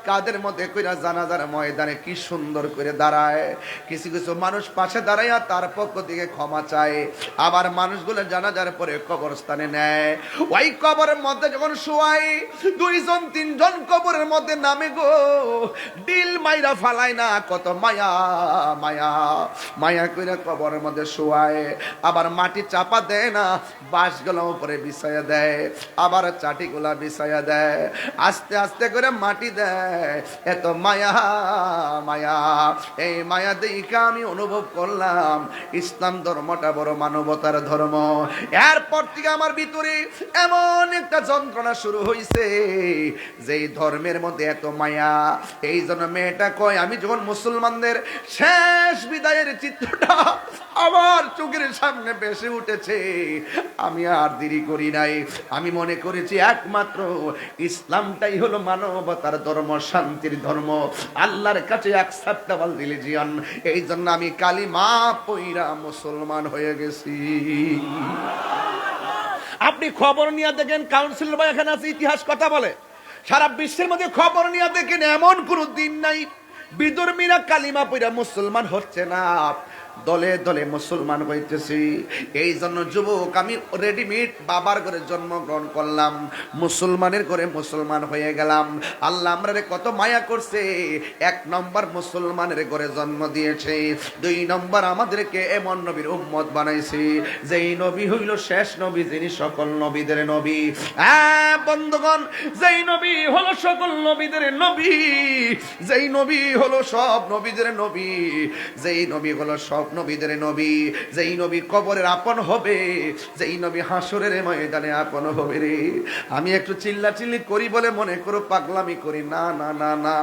কাদের মধ্যে কইরা জানাজার ময়দানে কি সুন্দর করে দাঁড়ায়। কিছু কিছু মানুষ পাশে দাঁড়াইয়া তার পক্ষ থেকে ক্ষমা চায়, আবার মানুষগুলো জানাজার পরে কবরস্থানে নেয়। ওই কবরের মধ্যে যখন শোয়াই, 2 জন 3 জন কবরের মধ্যে নামে গো, ডিল মাইরা ফালায় না, কত মায়া মায়া মায়া করে কবরের মধ্যে শোয়ায়। আবার মাটি চাপা দেয় না, বাঁশগুলো উপরে বিছায়া দেয়, আবার চাটিগুলা বিছায়া দেয়, আস্তে আস্তে করে মাটি দেয়। এত মায়া মায়া, এই মায়া দেখে আমি অনুভব করলাম ইসলাম ধর্মটা বড় মানবতার ধর্ম। এরপর থেকে আমার ভিতরে এমন একটা যন্ত্রণা শুরু হয়েছে, যেই ধর্মের মধ্যে এত মায়া। এই জন্য মেয়েটা কয়, আমি যখন মুসলমানদের শেষ বিদায়ের চিত্রটা আমার চোখের সামনে ভেসে উঠেছে, আমি আর দেরি করি নাই। আমি মনে করেছি একমাত্র ইসলামটাই হলো মানবতার ধর্ম, শান্তির ধর্ম, আল্লাহর কাছে অ্যাকসেপ্টেবল রিলিজিয়ন। এই জন্য আমি কালিমা পইরা মুসলমান হয়ে গেছি। আপনি খবর নিয়ে দেখেন, কাউন্সিলর ভাই এখানে আছে, ইতিহাস কথা বলে, সারা বিশ্বের মধ্যে খবর নিয়ে দেখেন, এমন কোন দিন নাই বিধর্মীরা কালিমা পইরা মুসলমান হচ্ছে না, দলে দলে মুসলমান হইতেছি। এই জন্য যুবক, আমি রেডিমেড বাবার ঘরে জন্মগ্রহণ করলাম, মুসলমানের ঘরে মুসলমান হয়ে গেলাম। আল্লাহ আমরারে কত মায়া করছে। 1 নম্বর মুসলমানের ঘরে জন্ম দিয়েছে, 2 নম্বর আমাদেরকে এমন নবীর উম্মত বানাইছে, যেই নবী হইল শেষ নবী, যিনি সকল নবীদের নবী। বন্ধুগণ, যেই নবী হলো সকল নবীদের নবী, যেই নবী হলো সব নবীদের নবী, যেই নবী হলো সব নবীদের নবী, যেই নবী কবরের আপন হবে, যেই নবী হাসরের ময়দানে আপন হবে রে। আমি একটু চিল্লাচিল্লি করি বলে মনে করো পাগলামি করি, না না না না,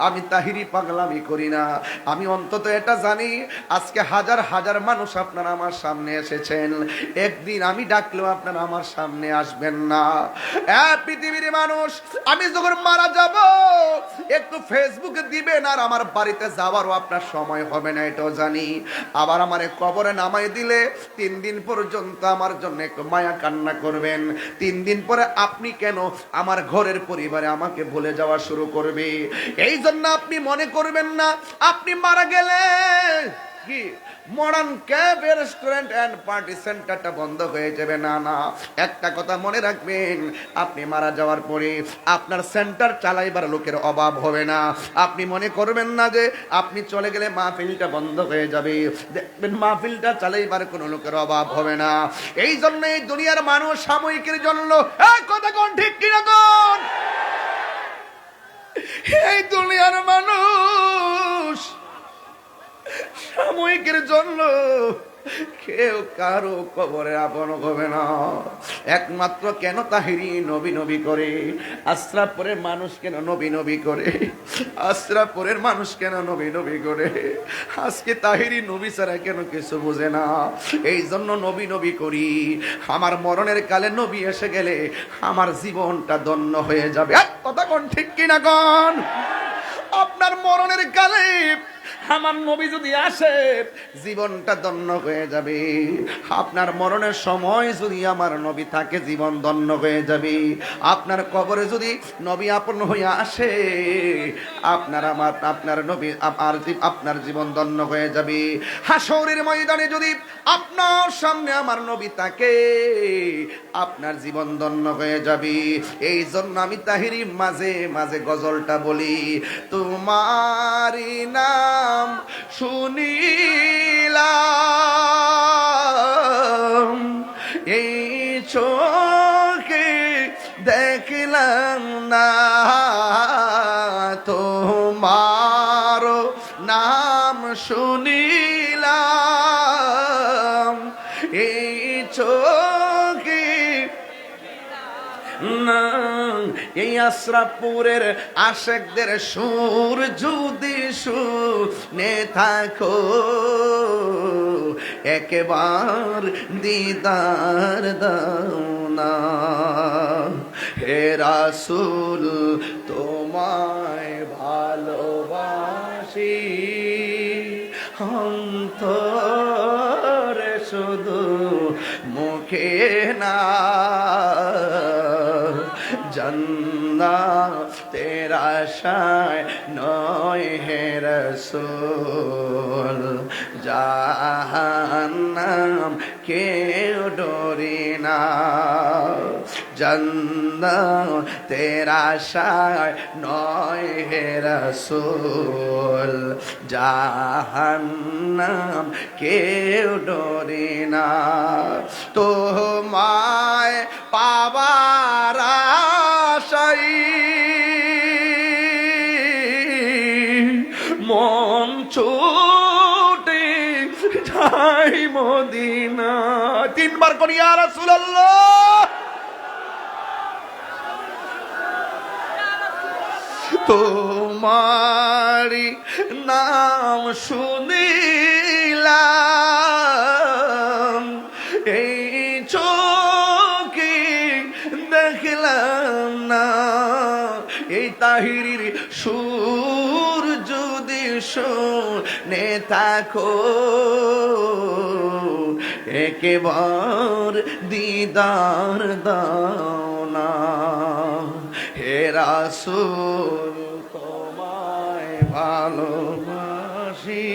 আমি তাহিরি পাগলামি করি না। আমি অন্তত এটা জানি, আজকে হাজার হাজার মানুষ আপনারা আমার সামনে এসেছেন, একদিন আমি ডাকলেও আপনারা আমার সামনে আসবেন না। পৃথিবীর মানুষ, আমি যখন মারা যাব একটু ফেসবুকে দিবেন, আর আমার বাড়িতে যাওয়ারও আপনার সময় হবে না, এটাও জানি। আবার আমার কবরে নামাই দিলে 3 দিন পর্যন্ত আমার জন্য একটু মায়া কান্না করবেন। 3 দিন পরে আপনি কেন আমার ঘরের পরিবারে আমাকে ভুলে যাওয়া শুরু করবে। এই জন্য আপনি মনে করবেন না আপনি মারা গেলে কি modern cafe restaurant and party সেন্টারটা বন্ধ হয়ে যাবে, না না। একটা কথা মনে রাখবেন, আপনি মারা যাওয়ার পরে আপনার সেন্টার চালাইবার লোকের অভাব হবে না। আপনি মনে করবেন না যে আপনি চলে গেলে মাহফিলটা বন্ধ হয়ে যাবে, দেখবেন মাহফিলটা চালাইবার কোনো লোকের অভাব হবে না। এই জন্য এই দুনিয়ার মানুষ সাময়িকের জন্য, কথা কোন ঠিক কিনা কোন, এই দুনিয়ার মানুষ সাময়িকের জন্য কেউ কারো কবরে আপন হবে না। একমাত্র কেন তাহিরি নবী নবী করে, আশরাফপুরের মানুষ কেন নবী নবী করে, আশরাফপুরের মানুষ কেন নবী নবী করে, আজকে তাহিরি নবী ছাড়া কেন কিছু বোঝে না। এই জন্য নবী নবী করি। আমার মরণের কালে নবী এসে গেলে আমার জীবনটা ধন্য হয়ে যাবে। কথা কোন ঠিক কিনা কোন, আপনার মরণের কালে আমার নবী যদি আসে জীবনটা ধন্য হয়ে যাবে। আপনার মরণের সময় যদি আমার নবী থাকে জীবন ধন্য হয়ে যাবে। আপনার কবরে যদি নবী আপন হয়ে আসে আপনার নবী আপনার জীবন ধন্য হয়ে যাবে। হাসরের ময়দানে যদি আপনার সামনে আমার নবী থাকে আপনার জীবন ধন্য হয়ে যাবে। এই জন্য আমি তাহিরি মাঝে মাঝে গজলটা বলি, তোমারি নাম শুনিলাম এই চোখে দেখলাম না, তোমার নাম শুনিলাম এই চোখে না। এই আশরাফপুরের আশেকদের সুর যদি শুনে থাকো একবার দিদার দাও না। হে রাসূল তোমায় ভালোবাসি অন্তরে শুধু মুখে না, জান্নাতের আশায় নয় হে রাসূল, জাহান্নাম কেউ ডরি না। জান্নাতের আশায় নয় হে রাসূল, জাহান্নাম কেউ ডরি না। তোমায় পাবার আশায় মন ছুটে যাই মদিনা। 3 বার করি ইয়া রাসূলুল্লাহ। তোমারি নাম শুনিলাম এই চোখে দেখলাম না। এই তাহিরির সুর যদি শুনে থাকো একবার দিদার দাও না। হে রাসূল তোমায় ভালোবাসি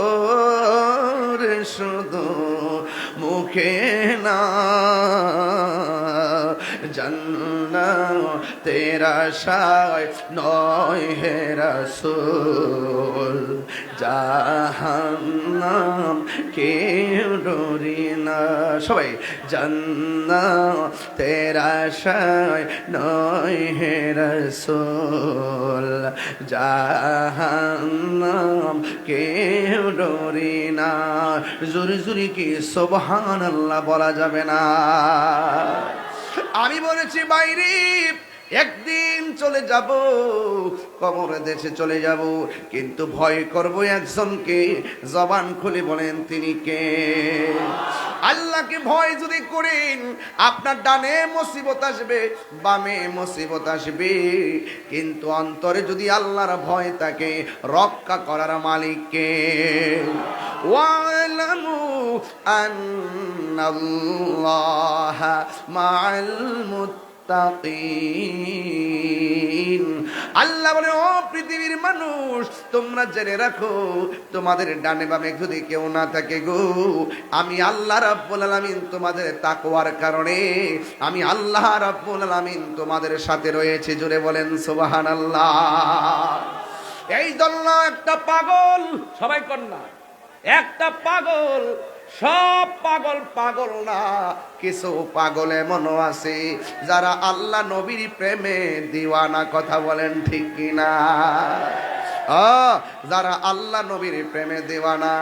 অন্তরে শুধু মুখে না, জান্নাতের আশায় নয় হে রাসূল, জাহান্নাম কেউ ডরি না। সবাই জান্নাতের আশায় নয় হে রাসূল, জাহান্নাম কেউ জরুরি না। জোরে জোরে কি সুবহানাল্লাহ বলা যাবে না? আমি বলেছি বাইরে একদিন চলে যাব, কবরের দেশে চলে যাব, কিন্তু ভয় করব একজনকে। জবান খুলে বলেন তিনি কে? আল্লাহকে ভয় যদি করেন, আপনার ডানে মুসিবত আসবে, বামে মুসিবত আসবে, কিন্তু অন্তরে যদি আল্লাহর ভয় থাকে, রক্ষা করার মালিক কে? ওয়ালামু আন্নাল্লাহা মাআল মুত্তাকিন। আল্লাহ বলে, ও পৃথিবীর মানুষ, তোমরা জেনে রাখো, তোমাদের ডানে বামে যদি কেউ না থাকে গো, আমি আল্লাহ রাব্বুল আলামিন তোমাদের তাকওয়ার কারণে, আমি আল্লাহ রাব্বুল আলামিন তোমাদের সাথে রয়েছে। জোরে বলেন সুবহানাল্লাহ। এই জন্য একটা পাগল, সবাই কন্যা, একটা পাগল, সব পাগল পাগল না, কিছু পাগল এমনও আছে যারা আল্লাহ নবীর প্রেমে দিওয়ানা। কথা বলেন ঠিক কিনা? যারা আল্লাহ নবীর প্রেমে দিওয়ানা।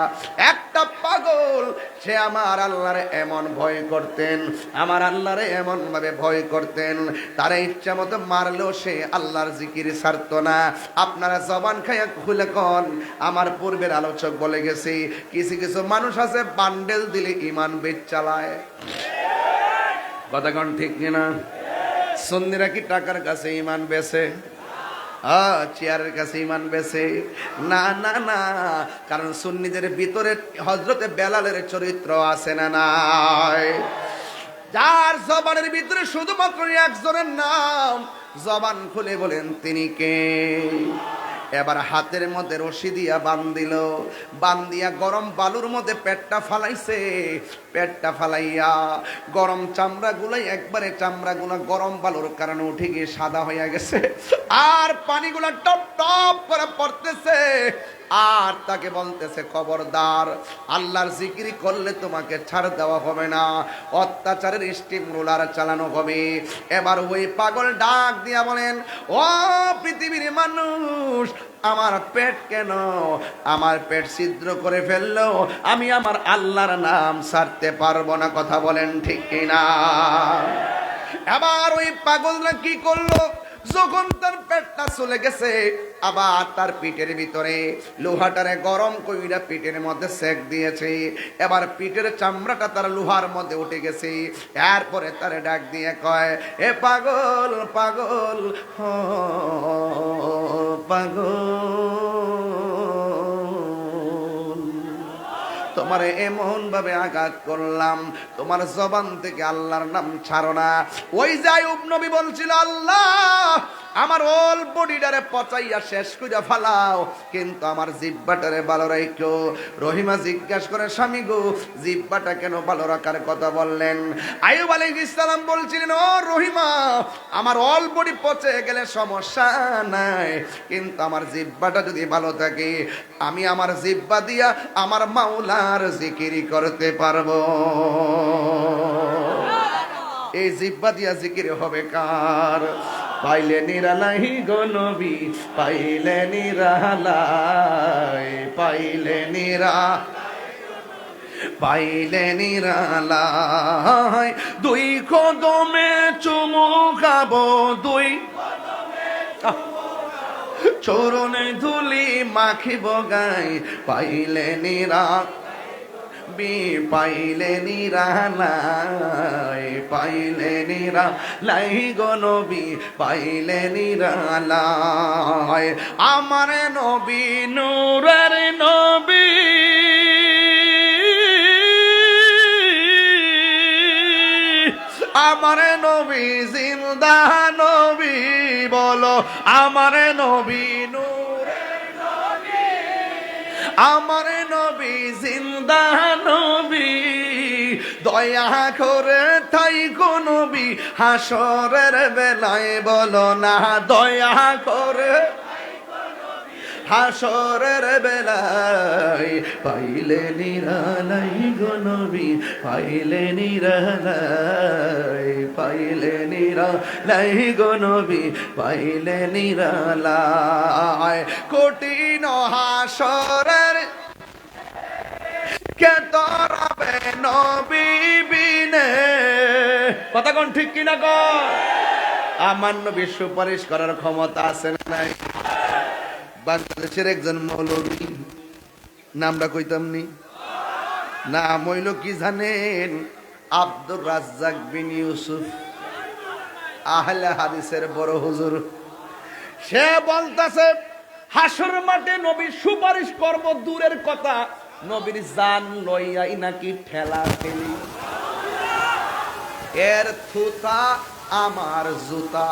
একটা পাগল, সে আমার আল্লাহরে এমন ভয় করতেন, আমার আল্লাহরে এমন ভাবে ভয় করতেন, তারা ইচ্ছা মতো মারলেও সে আল্লাহর জিকির ছাড়তো না। আপনারা জবান খাইয়া খুলে কন, আমার পূর্বের আলোচক বলে গেছি, কিছু কিছু মানুষ আছে বান্ডেল দিলে ইমান বেচ চালায়। কথা কন ঠিক কিনা? সুন্নিরা কি টাকার কাছে ইমান বেচে? চেয়ারের কাছে ইমান বেছে? না না না, কারণ সুন্নিদের ভিতরে হযরতে বেলালের চরিত্র আছে না নাই? যার জবানের ভিতরে শুধুমাত্র একজনের নাম, জবান খুলে বলেন তিনি কে? এবার হাতের মধ্যে রশি দিয়া বান্ধিল, বান্ধিয়া গরম বালুর মধ্যে পেটটা ফালাইছে, পেটটা ফালাইয়া গরম চামড়া গুলাই একবারে চামড়া গুলা গরম বালুর কারণে উঠে গিয়ে সাদা হইয়া গেছে, আর পানিগুলা টপ টপ করে পড়তেছে। আর তাকে বলতেছে, খবরদার, আল্লাহর জিকির করলে তোমাকে ছাড় দেওয়া হবে না, অত্যাচারের স্টিম রোলার চালানো হবে। এবার ওই পাগল ডাক দিয়া বলেন, ও পৃথিবীর মানুষ, আমার পেট কেন, আমার পেট ছিদ্র করে ফেললো, আমি আমার আল্লাহর নাম ছাড়তে পারবো না। কথা বলেন ঠিক কিনা? এবার ওই পাগলরা কি করলো, যখন তার পেটটা চলে গেছে, আবার তার পিঠের ভিতরে লোহাটারে গরম কইরা পিঠের মধ্যে সেক দিয়েছে। এবার পিঠের চামড়াটা তার লোহার মধ্যে উঠে গেছে। এরপরে তারে ডাক দিয়ে কয়, এ পাগল পাগল, পাগল, তোমার এমন ভাবে আঘাত করলাম, তোমার জবান থেকে আল্লাহর নাম ছাড়ো না। ওই যে আইয়ুব নবী বলছিল, আল্লাহ আমার অল বডিটারে পচাইয়া শেষ কইরা ফালাও, কিন্তু আমার জিহ্বাটারে ভালো রাখো। রহিমা জিজ্ঞাসা করে, স্বামী গো, জিহ্বাটা কেন ভালো রাখার কথা বললেন? আইয়ুব আলাইহিস সালাম বলছিলেন, ও রহিমা, আমার অল বডি পচে গেলে সমস্যা নাই, কিন্তু আমার জিহ্বাটা যদি ভালো থাকে, আমি আমার জিহ্বা দিয়া আমার মাওলার জিকির করতে পারবো। এই জিহ্বা দিয়া জিকির হবে কার? পাইলে নিরালাই গো নবী, পাইলে নিরালাই, পাইলে পাইলে নিরালাই, দুই কদমে চুমু খাবো, দুই চরণে ধুলি মাখিব গাই, পাইলে নিরা পাইলে নিরালাই, পাইলে নিরালাই গো নবী, পাইলে নিরালাই। আমার নবী নূরের নবী, আমার নবী জিন্দা নবী, বলো আমার নবী নূরের নবী, আমার নবী জিন্দা নবী, দয়া করে তাই গো নবী হাসরের বেলায় বলো না, দয়া করে হাসরের বেলায়, পাইলে নিরালাই গো নবী, পাইলে নিরালাই, পাইলে নিরালাই গো নবী, পাইলে নিরালাই। কঠিন হাসরের কে তরাবে নবী বিনে, কথা কোন ঠিক কিনা গো? আমার নবী সুপারিশ করার ক্ষমতা আছে না নাই? বাংলাদেশের একজন মৌলবী, নামটা কইতাম নি, নাম হইল কি জানেন? আব্দুর রাজ্জাক বিন ইউসুফ, আহলে হাদিসের বড় হুজুর। সে বলতাছে হাসর মাঠে নবী সুপারিশ করব দূরের কথা, নবীর জান লইয়াই নাকি ঠেলা ঠেলি। এর থুতা আমার জুতা।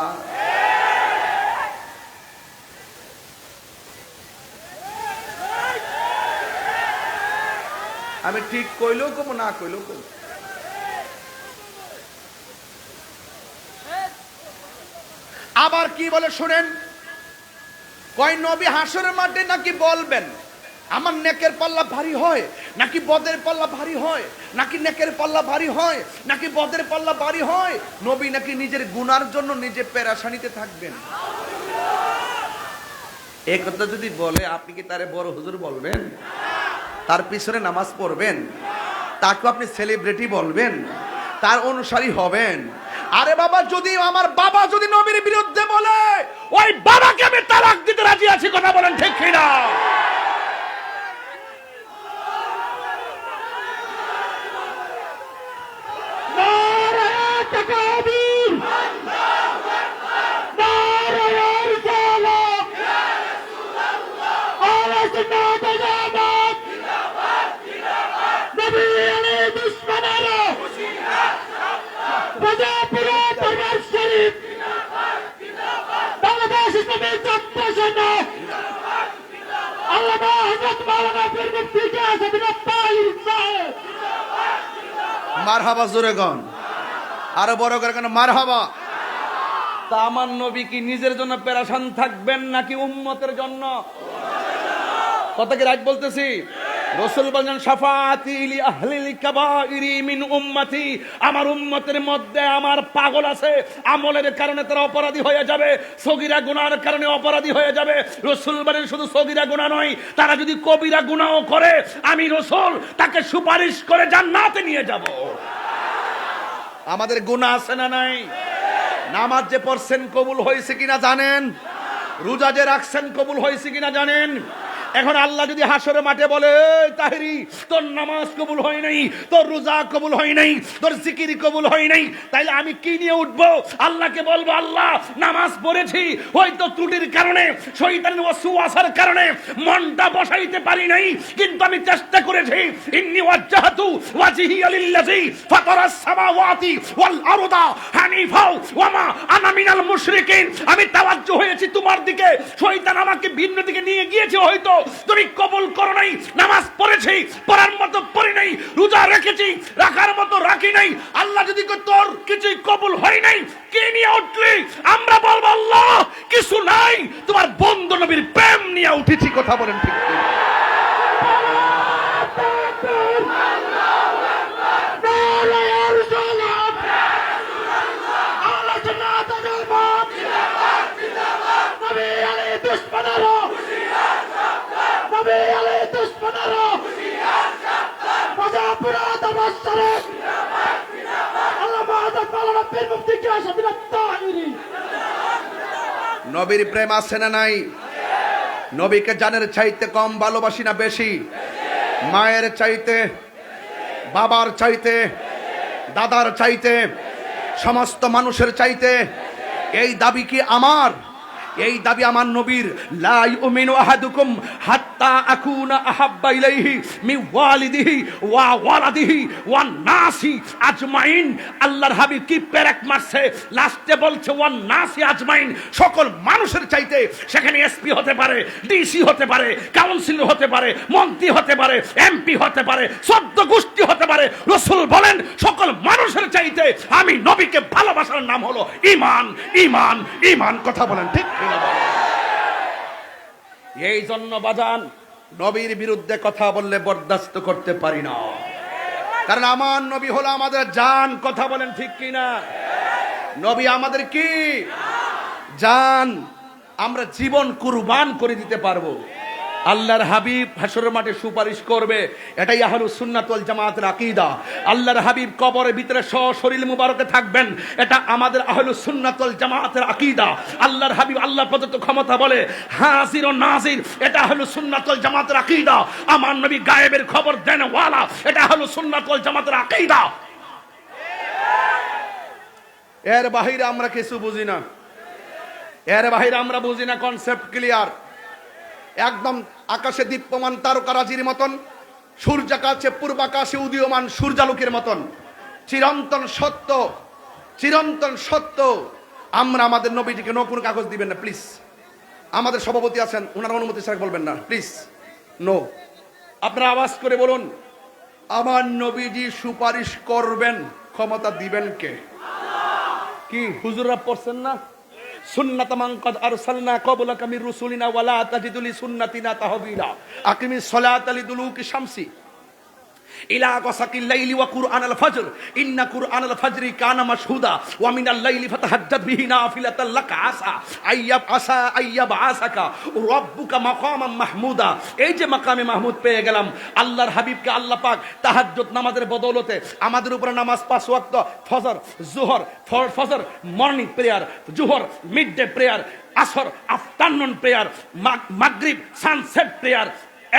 আমি ঠিক কইলেও কম, না কইলেও কম। আবার কি বলে শুনেন, কয় নবী হাসরের মাঠে নাকি বলবেন আমার নেকের পাল্লা ভারী হয় নাকি বদের পাল্লা ভারী হয়, নাকি নেকের পাল্লা ভারী হয় নাকি বদের পাল্লা ভারী হয়। নবী নাকি নিজের গুনার জন্য নিজে পেরেশানিতে থাকবেন। এই কথা যদি বলে, আপনি কি তারে বড় হুজুর বলবেন? তার পিছনে নামাজ পড়বেন? তাকে আপনি সেলিব্রিটি বলবেন? তার অনুসারী হবেন? আরে বাবা, যদি আমার বাবা যদি নবীর বিরুদ্ধে বলে, ওই বাবাকে আমি তালাক দিতে রাজি আছি। কথা বলেন ঠিক কিনা? মারহাবা, জোরে গন, আরো বড় করে কেন মারহাবা। তা আমার নবী কি নিজের জন্য পেরেশান থাকবেন নাকি উম্মতের জন্য? কথা কি রাইট বলতেছি? রাসূল বলেন শাফাআতি লি আহলিল কাবাইরি মিন উম্মতি, আমার উম্মতের মধ্যে আমার পাগল আছে, আমলের কারণে তারা অপরাধী হয়ে যাবে, সগীরা গুনার কারণে অপরাধী হয়ে যাবে। রাসূল বলেন শুধু সগীরা গুনাহ নয়, তারা যদি কবিরা গুনাহও করে আমি রাসূল তাকে সুপারিশ করে জান্নাতে নিয়ে যাব। আমাদের গুনাহ আছে না নাই? নামাজ যে পড়ছেন কবুল হয়েছে কিনা জানেন? রোজা যে রাখছেন কবুল হয়েছে কিনা জানেন? এখন আল্লাহ যদি হাসরের মাঠে বলে, তাহেরি তোর নামাজ কবুল হয় নাই, তোর রোজা কবুল হয় নাই, তোর জিকির কবুল হয় নাই, তাইলে আমি কি নিয়ে উঠবো? আল্লাহকে বলবো, আল্লাহ নামাজ পড়েছি, হয়তো ত্রুটির কারণে, শয়তানের ওয়াসওয়াসার কারণে মনটা বসাইতে পারি নাই, কিন্তু আমি চেষ্টা করেছি। ইন্নী ওয়াজ্জাহতু ওয়াজহিয়া লিল্লাযী ফাতারাস সামাওয়াতি ওয়াল আরদা হানিফা ওয়া মা আনা মিনাল মুশরিকিন। আমি তাওয়াজ্জু হয়েছি তোমার দিকে, শয়তান আমাকে ভিন্ন দিকে নিয়ে গিয়েছে, হয়তো তুমি কবুল করো নাই। নামাজ পড়েছি, পড়ার মতো পড়ি নাই, রোজা রেখেছি, রাখার মতো রাখি নাই। আল্লাহ যদি তোর কিছুই কবুল হয় নাই, কি নিয়ে উঠলি? আমরা বলবো আল্লাহ কিছু নাই, তোমার বন্ধু নবীর প্রেম নিয়ে উঠেছি। কথা বলেন ঠিক কি? নবীর প্রেম আছে না নাই? নবীকে জানের চাইতে কম ভালোবাসি না বেশি? মায়ের চাইতে, বাবার চাইতে, দাদার চাইতে, সমস্ত মানুষের চাইতে? এই দাবি কি আমার? এই দাবি আমার নবীর। লা ইউমিনু আহাদুকুম হাত্তা আকুনা আহাব্বা ইলাইহি মিন ওয়ালিদিহি ওয়া ওয়ালাদিহি ওয়ান নাসি আজমাইন। আল্লাহর হাবিব কি পেরেক মারছে, লাস্টে বলছে ওয়ান নাসি আজমাইন, সকল মানুষের চাইতে। সেখানে এসপি হতে পারে, ডিসি হতে পারে, কাউন্সিলর হতে পারে, মন্ত্রী হতে পারে, এমপি হতে পারে, 14 গোষ্ঠী হতে পারে। রাসূল বলেন সকল মানুষের চাইতে আমি নবীকে ভালোবাসার নাম হলো ঈমান। ঈমান, ঈমান। কথা বলেন ঠিক? এই জন্য বাজান, নবীর বিরুদ্ধে কথা বললে বরদাস্ত করতে পারি না, কারণ আমার নবী হলো আমাদের জান। কথা বলেন ঠিক কিনা? নবী আমাদের কি জান, আমরা জীবন কুরবান করে দিতে পারবো। আল্লাহর হাবিব হাসরের মাঠে সুপারিশ করবে, এটাই আহলুস সুন্নাত ওয়াল জামাতের আকীদা। আল্লাহর হাবিব কবরের ভিতরে সশরীর মুবারকে থাকবেন, এটা আমাদের আহলুস সুন্নাত ওয়াল জামাতের আকীদা। আল্লাহর হাবিব আল্লাহ প্রদত্ত ক্ষমতা বলে হাজির ও নাজির, এটা আহলুস সুন্নাত ওয়াল জামাতের আকীদা। আমার নবী গায়েবের খবর দেন ওয়ালা, এটা আহলুস সুন্নাত ওয়াল জামাতের আকীদা। এর বাহিরে আমরা কিছু বুঝি না, এর বাহিরে আমরা বুঝি না। কনসেপ্ট ক্লিয়ার, একদম আকাশে দীপ্যমান তারকারাজির মতন, সূর্যাকাশে পূর্বাকাশে উদীয়মান সূর্যালোকের মতন চিরন্তন সত্য, চিরন্তন সত্য। আমরা আমাদের নবীজিকে নো কোনো কাগজ দিবেন না প্লিজ। আমাদের সভাপতি আছেন, ওনার অনুমতি ছাড়া বলবেন না প্লিজ, নো। আপনারা আওয়াজ করে বলুন, আমার নবীজি সুপারিশ করবেন, ক্ষমতা দিবেন কে? কি হুজুররা পড়ছেন না? সুন্নাত মান কদ আরসালনা ক্বাবলাকা মির রুসুলিনা ওয়ালা তাজিদু লিসুন্নাতিনা তাহবিলা। আকিমিস সালাতা লিদুলুকি শামসি ইলা গাসাকিল লাইলি ওয়া কুরআনাল ফাজর ইন্না কুরআনাল ফাজরি কানা মাশহুদা ওয়া মিনাল লাইলি ফাতাহাজ্জাদ বিহি নাফিলাতাল লাকা আসা আইয়াব আসাকা রাব্বুকা মাকামান মাহমুদা। এই যে মাকামে মাহমুদ পেয়ে গেলাম, আল্লাহর হাবিবকে আল্লাহ পাক তাহাজ্জুদ নামাজের বদৌলতে আমাদের উপরে নামাজ 5 ওয়াক্ত, ফজর, জোহর, ফজর মর্নিং প্রেয়ার, জোহর মিডডে প্রেয়ার, আসর আফটারনুন প্রেয়ার, মাগরিব সানসেট প্রেয়ার,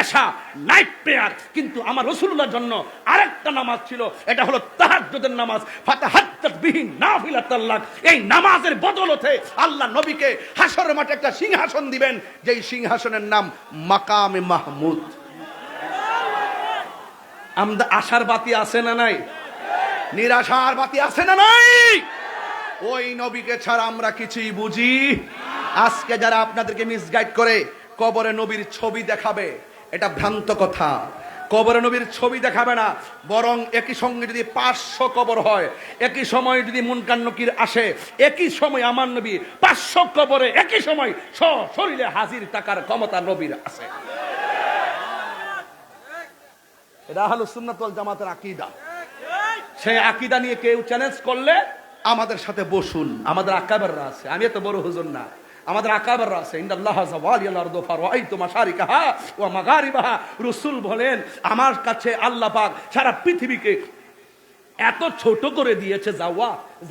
এশা নাইট প্রেয়ার। কিন্তু আমার রাসূলুল্লাহর জন্য আরেকটা নামাজ ছিল, এটা হলো তাহাজ্জুদের নামাজ, ফাতাহাজ্জাত বিহি নাফিলাতাল লাক। এই নামাজের বদৌলতে আল্লাহ নবীকে হাশরের মাঠে একটা সিংহাসন দিবেন, যেই সিংহাসনের নাম মাকামে মাহমুদ। আমাদের আশার বাতি আছে না নাই? নিরাশার বাতি আছে না নাই? ওই নবীকে ছাড়া আমরা কিছুই বুঝি। আজকে যারা আপনাদেরকে মিসগাইড করে কবরে নবীর ছবি দেখাবে, এটা ভ্রান্ত কথা। কবরে নবীর ছবি দেখাবে না, বরং একই সঙ্গে যদি 500 কবর হয়, একই সময় যদি মুনকার নকির আসে, একই সময় আমার নবী 500 কবরে একই সময় সশরীরে হাজির থাকার ক্ষমতা নবীর আছে। এটা আহলুস সুন্নাত ওয়াল জামাতের আকীদা। সেই আকীদা নিয়ে কেউ চ্যালেঞ্জ করলে আমাদের সাথে বসুন। আমাদের আকাবেররা আছে, আমি এত বড় হুজুর না, আমাদের আকাবেররা আছে। ইন্নাল্লাহা যাওয়ালিয়াল আরদু ফারাআইতু মাশারিকাহা ওয়া মাগারিবাহা। রাসূল বলেন, আমার কাছে আল্লাহ পাক সারা পৃথিবীকে এত ছোট করে দিয়েছে,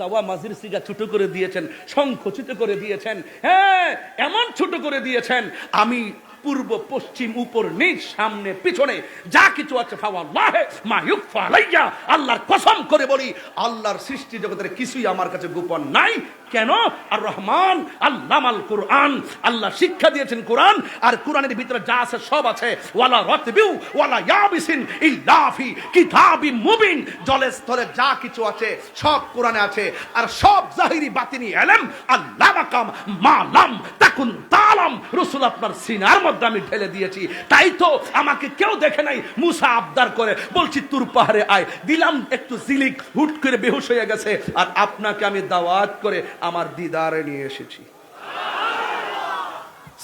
যাওয়া মাঝির সিগা ছোট করে দিয়েছেন, সংকুচিত করে দিয়েছেন। হ্যাঁ, এমন ছোট করে দিয়েছেন, আমি পূর্ব পশ্চিম উপর নিচ সামনে পিছনে যা কিছু আছে ফাওয়াল্লাহি মা ইউখফা আলাইয়া, আল্লাহর কসম করে বলি, আল্লাহর সৃষ্টি জগতের কিছুই আমার কাছে গোপন নাই। কেন? আর রহমান আল্লামাল কুরআন, আল্লাহ শিক্ষা দিয়েছেন কোরআন, আর কোরআনের ভিতরে যা আছে সব আছে। ওয়ালা রাতবিউ ওয়ালা ইয়াবিসিন ইল্লা ফি কিতাবিম মুবিন, জলে স্থলে যা কিছু আছে সব কোরআনে আছে। আর সব জাহিরি বাতিনি ইলম আল্লাহ মাকাম মালাম তাকুন তালাম, রাসূল আপনার সিনার মধ্যে আমি ঢেলে দিয়েছি। তাই তো আমাকে কেউ দেখে নাই, মুসা আবদার করে বলছি তুর পাহাড়ে আয়, দিলাম একটু জিলিক, হুট করে বেহুশ হয়ে গেছে, আর আপনাকে আমি দাওয়াত করে আমার দিদারে নিয়ে এসেছি।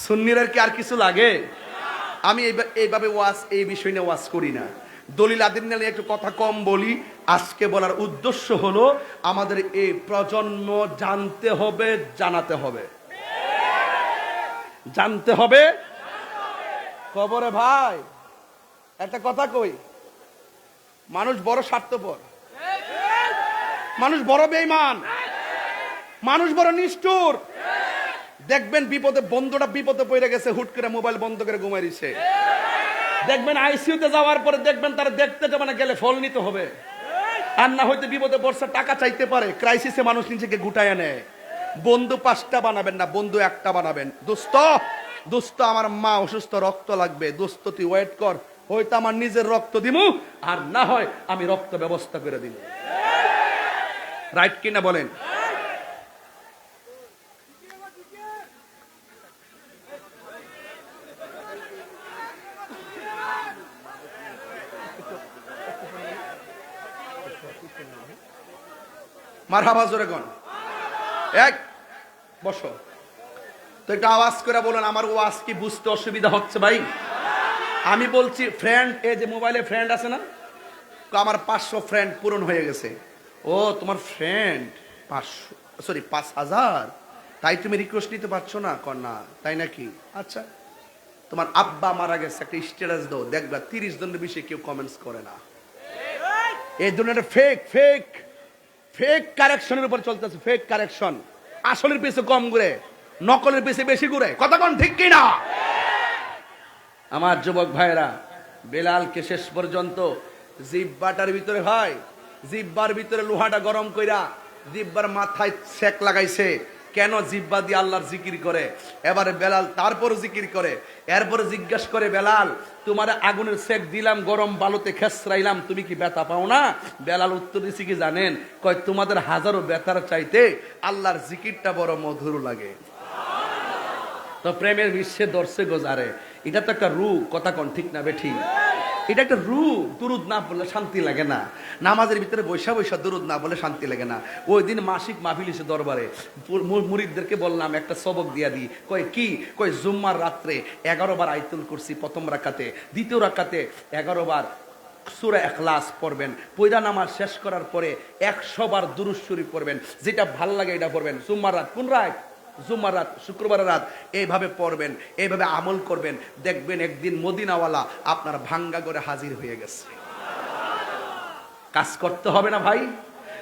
সুন্নিদের কি আর কিছু লাগে? আমি এইভাবে ওয়াজ, এই বিষয় নিয়ে ওয়াজ করি না, দলিল আদিন নিয়ে একটু কথা কম বলি। আজকে বলার উদ্দেশ্য হলো আমাদের এই প্রজন্ম জানতে হবে, জানাতে হবে, জানতে হবে। কবরে ভাই একটা কথা কই, মানুষ বড় স্বার্থপর, মানুষ বড় বেঈমান, মানুষ বড় নিষ্ঠুর। দেখবেন বিপদে, বন্ধুটা বিপদে পড়ে গেছে, হুট করে মোবাইল বন্ধ করে ঘুমাই দিছে। দেখবেন আইসিইউতে যাওয়ার পরে দেখবেন তারা দেখতে যাবে না, গেলে ফল নিতে হবে। আর না হয়তো বিপদে পড়ছে, টাকা চাইতে পারে, ক্রাইসিসে মানুষ নিজেকে গুটায় নেয়। বন্ধু 5টা বানাবেন না, বন্ধু একটা বানাবেন। দোস্ত আমার মা অসুস্থ, রক্ত লাগবে, দোস্ত তুই ওয়েট কর, হয়তো আমার নিজের রক্ত দিমু, আর না হয় আমি রক্ত ব্যবস্থা করে দিব। রাইট কিনা বলেন? মারহাবা জোরে কোন এক বসো তো, একটা আওয়াজ করে বলেন, আমার ওয়াজ কি বুঝতে অসুবিধা হচ্ছে ভাই? আমি বলছি ফ্রেন্ড, এই যে মোবাইলে ফ্রেন্ড আছে না, আমার 500 ফ্রেন্ড পূরণ হয়ে গেছে। ও তোমার ফ্রেন্ড 5,000, তাই তুমি রিকোয়েস্ট নিতে পারছো না? কর না, তাই নাকি? আচ্ছা তোমার আব্বা মারা গেছে একটা স্ট্যাটাস দাও, দেখবা 30 জনের বেশি কেউ কমেন্টস করে না। এই ধরনের ফেক ফেক ফেক কারেকশনের উপর চলতেছে, ফেক কারেকশন। আসলের পিছে কম ঘুরে, নকলের পিছে বেশি ঘুরে। কথা কোন ঠিক কি না? আমার যুবক ভাইরা, বেলালকে শেষ পর্যন্ত জিব্বাটার ভিতরে হয়, জিব্বার ভিতরে লোহাটা গরম কইরা জিব্বার মাথায় সেক লাগাইছে। কেন? জিব্বা দিয়ে আল্লাহর জিকির করে। এবারে বেলাল তারপর জিকির করে, এরপরে জিজ্ঞাসা করে, বেলাল তোমার আগুনের সেক দিলাম, গরম বালুতে খেসরাইলাম, তুমি কি ব্যথা পাও না? বেলাল উত্তর দিছি কি জানেন? কয় তোমাদের হাজারো ব্যথার চাইতে আল্লাহর জিকিরটা বড় মধুর লাগে। তো প্রেমের বিশ্বে দর্শে গোজারে, এটা তো একটা রূপ। কথা কোন ঠিক না বেঠিক? এটা একটা রূপ। দুরুদ না বললে শান্তি লাগে না। নামাজের ভিতরে বৈশা বৈশা দুরুদ না বলে শান্তি লাগে না। ওই দিন মাসিক মাহফিল এসে দরবারে মুরিদদেরকে বললাম একটা সবক দিয়া দিই। কয় কি? কয় জুম্মার রাত্রে 11 বার আয়াতুল কুরসি প্রথম রাকাতে, দ্বিতীয় রাকাতে 11 বার সূরা ইখলাস পড়বেন, পয়দা নামাজ শেষ করার পরে 100 বার দুরূদ শরীফ পড়বেন, যেটা ভাল লাগে এটা পড়বেন। জুম্মার রাত, কোন রাত? জুম্মার রাত, শুক্রবারের রাত। এইভাবে পড়বেন, এইভাবে আমল করবেন, দেখবেন একদিন মদিনাওয়ালা আপনার ভাঙ্গা করে হাজির হয়ে গেছে। কাজ করতে হবে না ভাই?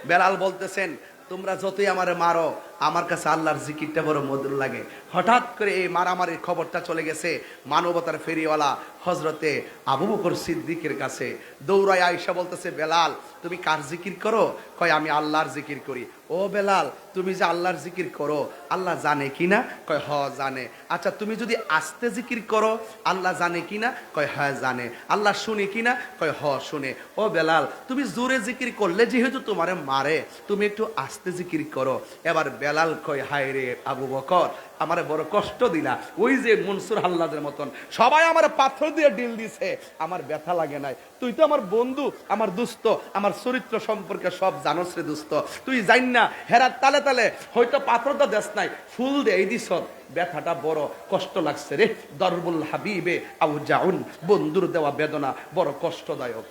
বেলাল বলতেছেন, তোমরা যতই আমারে মারো, আমার কাছে আল্লাহর জিকিরটা বড় মধুর লাগে। হঠাৎ করে এই মারামারির খবরটা চলে গেছে মানবতার ফেরিওয়ালা হজরতে আবু বকর সিদ্দিকের কাছে। দৌড়ায় আয়েশা বলতেছে, বেলাল তুমি কার জিকির করো? কয় আমি আল্লাহর জিকির করি। ও বেলাল, তুমি যে আল্লাহর জিকির করো, আল্লাহ জানে কিনা? কয় হ জানে। আচ্ছা তুমি যদি আস্তে জিকির করো, আল্লাহ জানে কিনা? কয় হ্যাঁ জানে। আল্লাহ শুনে কিনা? কয় হ শুনে। ও বেলাল, তুমি জোরে জিকির করলে যেহেতু তোমারে মারে, তুমি একটু আস্তে জিকির করো। এবার বেলাল কয়, হায় রে আবু বকর, আমারে বড় কষ্ট দিলা। ওই যে মনসুর হাল্লাদের মতন সবাই আমার পাথর দিয়ে ডিল দিছে, আমার ব্যথা লাগে নাই। তুই তো আমার বন্ধু, আমার দুস্থ, আমার চরিত্র সম্পর্কে সব জানোস রে দুস্থ। তুই জান না হেরার তালে তালে হয়তো পাথরটা দেশ নাই, ফুল দে এই দিস, ব্যথাটা বড় কষ্ট লাগছে রে। দরবুল হাবিবে আউ জাউন, বন্ধুর দেওয়া বেদনা বড় কষ্টদায়ক।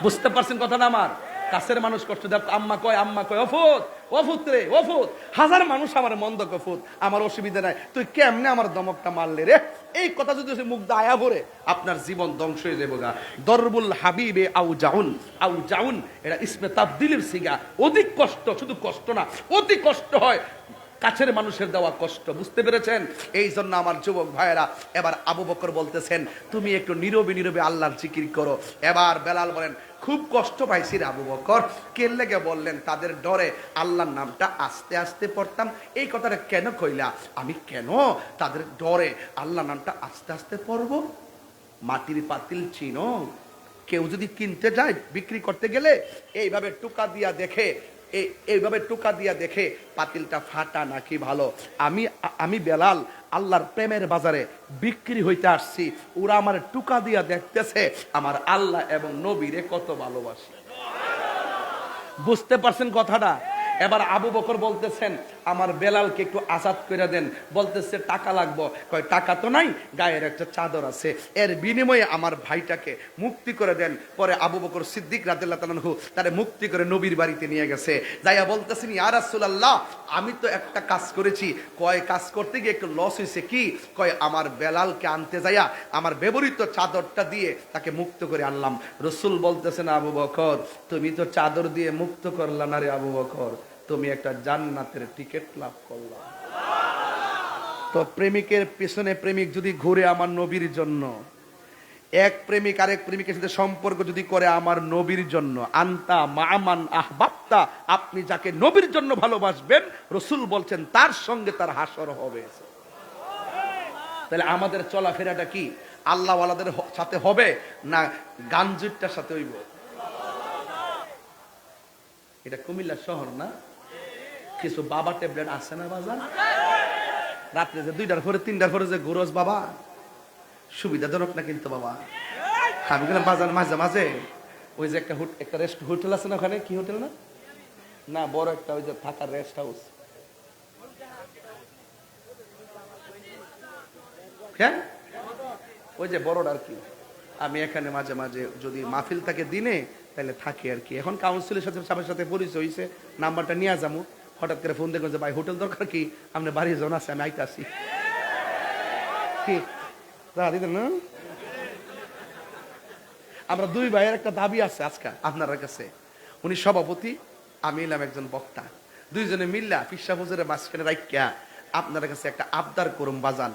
বুঝতে পারছেন কথাটা আমার? কাছের মানুষ কষ্ট দেয়, আম্মা কয় অফুত, অফুত রে অফুত। হাজার মানুষ আমার মন্দ কফুত, আমার অসুবিধা নাই, তুই কেমনে আমার দমকটা মারলে রে? এই কথা যদি মুখ দায়া ভরে, আপনার জীবন ধ্বংস হয়ে যাবে গা। দরবুল হাবিবে আউ জাউন, এটা ইসমে তাবদিলের সিগা। অধিক কষ্ট, শুধু কষ্ট না, অতি কষ্ট হয় কাছের মানুষের দেওয়া কষ্ট। বুঝতে পেরেছেন? এই জন্য আমার যুবক ভাইয়েরা, এবার আবু বকর বলতেছেন, তুমি একটু নীরবে নীরবে আল্লাহর জিকির করো। এবার বেলাল বলেন, খুব কষ্ট পাইছি রে আবু বকর। কে লেগে বললেন? তাদের ডরে আল্লাহর নামটা আস্তে আস্তে পড়তাম। এই কথাটা কেন কইলা? আমি কেন তাদের ডরে আল্লাহর নামটা আস্তে আস্তে পড়ব? মাটির পাতিল চিনো? কেউ যদি কিনতে যায়, বিক্রি করতে গেলে এইভাবে টোকা দিয়া দেখে, এইভাবে টোকা দিয়া দেখে পাতিলটা ফাটা নাকি ভালো। আমি বেলাল আল্লাহর প্রেমের বাজারে বিক্রি হইতে আসছি, ওরা আমার টোকা দিয়া দেখতেছে আমার আল্লাহ এবং নবীরে কত ভালোবাসি। বুঝতে পারছেন কথাটা? এবার আবু বকর বলতেছেন, আমার বেলালকে একটু আজাদ করে দেন। বলতেছে টাকা লাগবো। কয় টাকা তো নাই, গায়ের একটা চাদর আছে, এর বিনিময়ে আমার ভাইটাকে মুক্তি করে দেন। পরে আবু বকর সিদ্দিক রাদিয়াল্লাহু তাআলা আনহু তারে মুক্তি করে নবীর বাড়িতে নিয়ে গেছে। যাইয়া বলতেছেন, ইয়া রাসূলুল্লাহ, আমি তো একটা কাজ করেছি। কয় কাজ করতে গিয়ে একটু লস হয়েছে। কি? কয় আমার বেলালকে আনতে যাইয়া আমার ব্যবহৃত চাদরটা দিয়ে তাকে মুক্ত করে আনলাম। রাসূল বলতেছেন, আবু বকর তুমি তো চাদর দিয়ে মুক্ত করলা না রে আবু বকর, তুমি একটা জান্নাতের টিকিট লাভ করলা। তো প্রেমিকের পেছনে প্রেমিক যদি ঘুরে আমার নবীর জন্য, এক প্রেমিক আরেক প্রেমিকের সাথে সম্পর্ক যদি করে আমার নবীর জন্য, আনতা মামান আহবাবতা, আপনি যাকে নবীর জন্য ভালোবাসবেন, রাসূল বলছেন তার সঙ্গে তার হাসর হবে। তাহলে আমাদের চলাফেরাটা কি আল্লাহ ওয়ালাদের সাথে হবে না গাঞ্জুরটার সাথে হইব? এটা কুমিল্লা শহর না? কিছু বাবা ট্যাবলেট আছে না বাজার? রাত্রে যে 2টার পরে 3টার পরে যে ঘুরোস বাবা, সুবিধাজনক না কিন্তু বাবা। আমি গেলাম বাজার মাঝে মাঝে, ওই যে একটা রেস্ট হোটেল আছে না, ওখানে কি হোটেল না, না বড় একটা ওই যে থাকার রেস্ট হাউস, হ্যাঁ ওই যে বড়টা আর কি। আমি এখানে মাঝে মাঝে যদি মাহফিল থাকে দিনে, তাহলে থাকি আর কি। এখন কাউন্সিলের সাথে সবার সাথে পরিচয় হয়েছে, নাম্বারটা নিয়ে যাবো। হঠাৎ করে ফোন দেখবেন যে ভাই হোটেল দরকার কি, আপনি বাড়ি জন আছে, আমি আইতে আসি। কি দিতেন না? আমরা দুই ভাইয়ের একটা দাবি আছে আজকে আপনার কাছে। উনি সভাপতি, আমি এলাম একজন বক্তা, দুইজনে মিল্লা পিসা হুজুরের মাঝখানে রাখিয়া আপনার কাছে একটা আবদার করুন বাজান।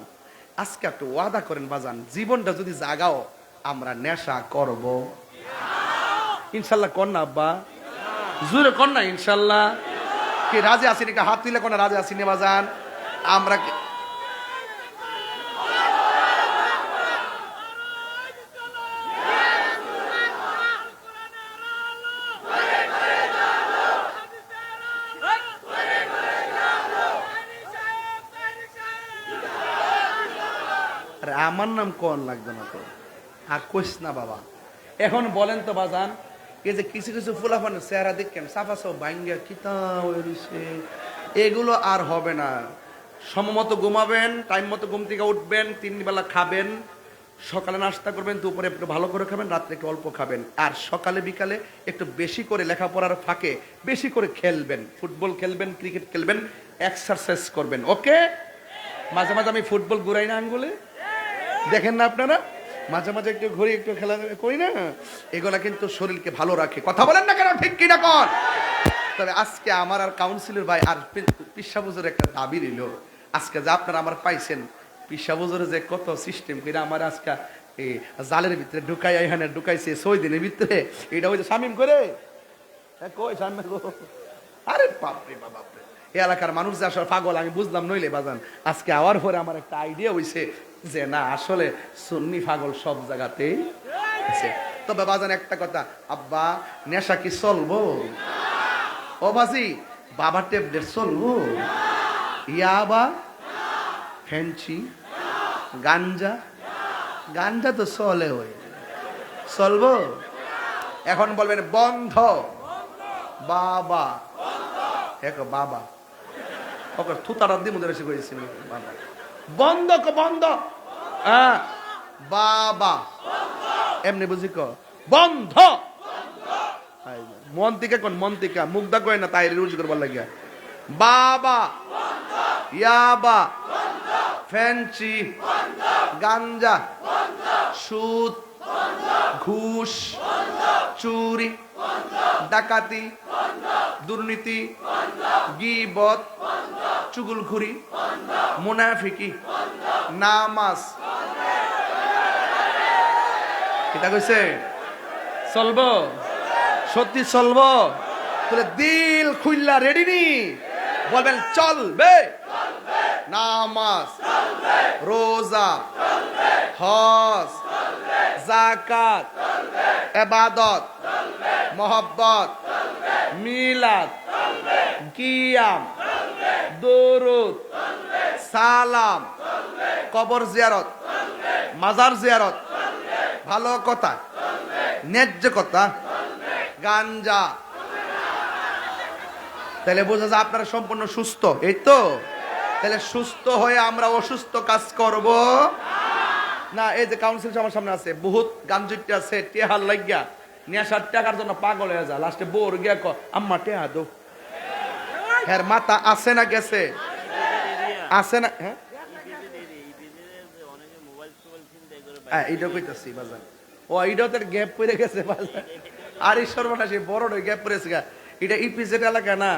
আজকে একটু ওয়াদা করেন বাজান, জীবনটা যদি জাগাও আমরা নেশা করব ইনশাল্লাহ। কর না আব্বা, জোরে কর না ইনশাল্লাহ। কি রাজি আসেনি? হাত তুলে কোন রাজি আসেনি বাজান? আমরা আমার নাম কোন লাগবে না তো, আর কইস না বাবা। এখন বলেন তো বাজান, এই যে কিছু কিছু ফুলাফানের চেহারা দেখেন সাফা সব ভাঙ্গা কিতা হইছে, এগুলো আর হবে না। সমমত ঘুমাবেন, টাইম মতো ঘুম থেকে উঠবেন, 3 বেলা খাবেন, সকালে নাস্তা করবেন, দুপুরে একটু ভালো করে খাবেন, রাত্রে একটু অল্প খাবেন, আর সকালে বিকালে একটু বেশি করে লেখাপড়ার ফাঁকে বেশি করে খেলবেন, ফুটবল খেলবেন, ক্রিকেট খেলবেন, এক্সারসাইজ করবেন। ওকে? মাঝে মাঝে আমি ফুটবল ঘুরাই না আঙ্গুলে, দেখেন না আপনারা? মাঝে মাঝে একটু ঘুরে একটু খেলা করি না, এগুলা কিন্তু শরীরকে ভালো রাখে। কথা বলেন না কেন, ঠিক কিনা কর? তবে আজকে আমার আর কাউন্সিলর ভাই আর পিসা হুজুরের একটা দাবি রইল। আজকে যে আপনারা আমার পাইছেন, পিসা হুজুরে যে কত সিস্টেম করে আমার আজকে এই জালের ভিতরে ঢুকাই, এখানে ঢুকাইছে 6 দিনের ভিতরে, এটা হইছে শামিম করে কই শামিম গো, আরে বাপরে বাপরে। এই এলাকার মানুষ যে আসলে পাগল আমি বুঝলাম, নইলে বাজান আজকে আওয়ার পরে আমার একটা আইডিয়া হইছে যে না আসলে সুন্নি পাগল সব জায়গাতেই আছে। তবে বাজান একটা কথা, আব্বা নেশা কি চলবো? ও বাজি, বাবা ট্যাবলেট চলবো? ইয়াবা, ফ্যান্সি, গাঞ্জা? গাঞ্জা তো চলে, ওই চলবো? এখন বলবেন বন্ধ। বাবা এক বাবা ওকে থুতারা দিয়ে মধ্যে এসে করেছিল বন্ধ বন্ধ। হ্যাঁ বাবা এমনি বুঝি ক বন্ধ। মন থেকে কোন মন থেকে মুগ্ধা কয় না, তাই রুজি করবার লাগিয়া। বাবা ইয়াবা, ফ্যান্সি, গাঞ্জা, সুদ, ঘুষ, চুরি, ডাকাতি, দুর্নীতি, গীবত, চুগলখুরি, মুনাফিকি, নামাজ। এটা কইছে চলবো? সত্যি চলবো? তাহলে দিল খুললা রেডি নি? বলবেন চলবে। নামাজ, রোজা, হজ, যাকাত, ইবাদত, মোহব্বত, মিলাদ, কিয়াম, দরুদ, সালাম, কবর জিয়ারত, মাজার জিয়ারত, ভালো কথা, ন্যায্য কথা, গাঞ্জা। তাহলে বোঝা যায় আপনারা সম্পূর্ণ সুস্থ, এই তো? তাহলে সুস্থ হয়ে আমরা অসুস্থ কাজ করব না। এই যে কাউন্সিল আমার সামনে আছে, বহুত গাঞ্জুটি আছে, টেহার লাগিয়া নেশার টাকার জন্য পাগল হয়ে যায়, লাস্টে বোর গিয়া ক আম্মা টেহা দো। হ্যাঁ মাথা আছে না গেছে? আছে না? হ্যাঁ এইটা কইতাছি বাজার। ও এইটাও তো গ্যাপ পড়ে গেছে বাজার। আর এই সর্বনাশী বড় গ্যাপ পড়েছে গা। এটা ইপিজেড এলাকা না,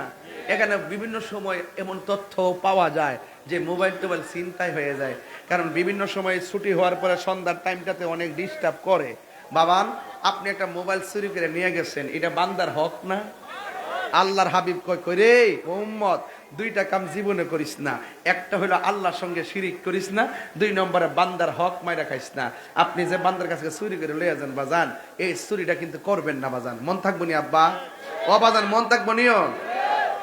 এখানে বিভিন্ন সময় এমন তথ্য পাওয়া যায় যে মোবাইল টোবাইল চিন্তায় হয়ে যায়। কারণ বিভিন্ন সময় ছুটি হওয়ার পরে সন্ধ্যার টাইমটাতে অনেক ডিস্টার্ব করে। বাবান আপনি একটা মোবাইল চুরি করে নিয়ে গেছেন, এটা বান্দার হক না? আল্লাহর হাবিব কয় করে উম্মত দুইটা কাম জীবনে করিস না, একটা হলো আল্লাহর সঙ্গে শিরিক করিস না, 2 নম্বরে বান্দার হক মাইরা খাইস না। আপনি যে বান্দার কাছে চুরি করে লইয়া যান বাজান, এই চুরিটা কিন্তু করবেন না বাজান। মন থাকবো নি আব্বা? ও বাজান মন থাকবো নিও?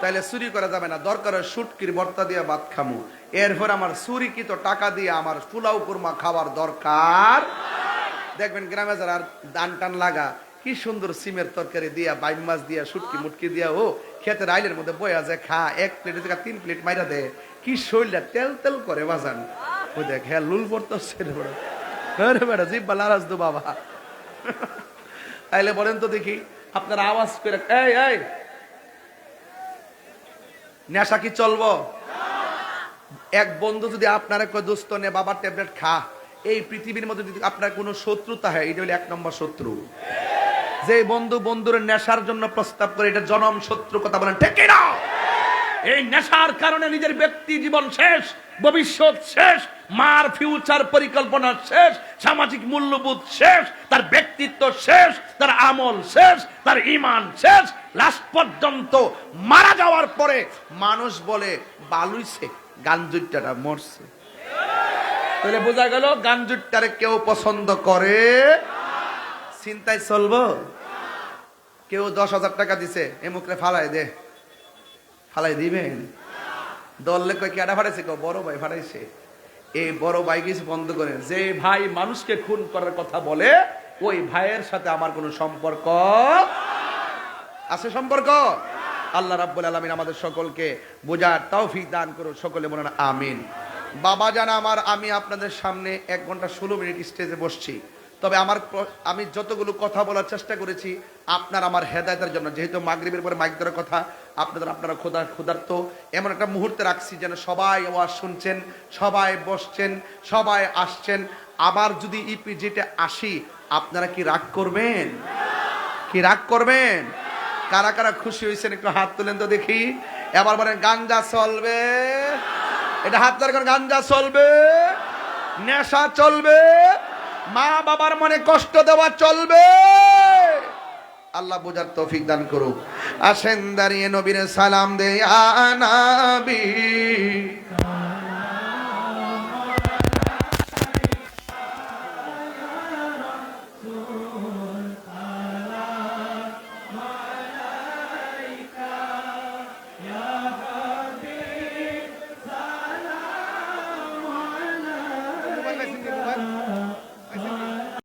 তাইলে চুরি করা যাবে না। দরকার হয় শুটকির ভর্তা দিয়ে ভাত খামু, এরপর আমার চুরি কি তো টাকা দিয়ে আমার পোলাও কুরমা খাওয়ার দরকার। দেখবেন গ্রামে যারা দান টান লাগা কি সুন্দর সিমের তরকারি দিয়া, বাইম মাছ দিয়া, শুটকি মুটকি দিয়া, ও খেতে রাইলের মধ্যে বয়া যায় খা, 1 প্লেটে জায়গা 3 প্লেট মাইরা দেয়, কি শরীরটা তেল তেল করে বাজান। ওই দেখ হ্যাঁ লুল পড়তেছে বেড়া জিব্বা লারাজ দো বাবা। তাইলে বলেন তো দেখি আপনার আওয়াজ করে, এই এই নেশা কি চলবো? এক বন্ধু যদি আপনার কয় দোস্ত নে বাবার ট্যাবলেট খা, এই পৃথিবীর মধ্যে যদি আপনার কোনো শত্রুতা হয়, এটা হলো 1 নম্বর শত্রু। যে বন্ধু বন্ধুর নেশার জন্য প্রস্তাব করে, এটা জনম শত্রু। কথা বলেন ঠিক কি না? এই নেশার কারণে নিজের ব্যক্তি জীবন শেষ, ভবিষ্যৎ শেষ, মার ফিউচার পরিকল্পনা শেষ, সামাজিক মূল্যবোধ শেষ, তার ব্যক্তিত্ব শেষ, তার আমল শেষ, তার ঈমান শেষ। লাস্ট পর্যন্ত মারা যাওয়ার পরে মানুষ বলে বালুইছে, গাঞ্জুট্টাটা মরছে। তাহলে বোঝা গেল গাঞ্জুট্টারে কেউ পছন্দ করে। চিন্তায় চলবো? কেউ 10,000 টাকা দিছে, এমুকরে ফালাই দে, ফালাই দিবেন? দললে কয় কেডা ফাটাইছে? বড় ভাই ফাটাইছে। এই বড় ভাই কিছু বন্ধ করেন। যে ভাই মানুষকে খুন করার কথা বলে, ওই ভাইয়ের সাথে আমার কোনো সম্পর্ক আছে? সম্পর্ক? আল্লাহ রাব্বুল আলামিন আমাদের সকলকে বোঝার তৌফিক দান করুন। সকলে বলেন আমিন। বাবা জানা আমার, আমি আপনাদের সামনে 1 ঘন্টা 16 মিনিট স্টেজে বসছি। তবে আমি যতগুলো কথা বলার চেষ্টা করেছি আপনার আমার হেদায়েতের জন্য। যেহেতু মাগরিবের পরে মাইক ধরার কথা, আপনারা ক্ষুধার্ত, এমন একটা মুহূর্তে রাখছি যেন সবাই ওয়াজ শুনছেন, সবাই বসছেন, সবাই আসছেন। আবার যদি ইপিজেটে আসি, আপনারা কি রাগ করবেন? কি রাগ করবেন? কারা কারা খুশি হয়েছেন একটু হাত তুলেন তো দেখি। এবার বলেন গাঞ্জা চলবে? এটা হাত ধরে, গাঞ্জা চলবে, নেশা চলবে, মা বাবার মনে কষ্ট দেওয়া চলবে? আল্লাহ বোঝার তৌফিক দান করুক। আসেন দাঁড়িয়ে নবীর সালাম দে, ইয়া নবী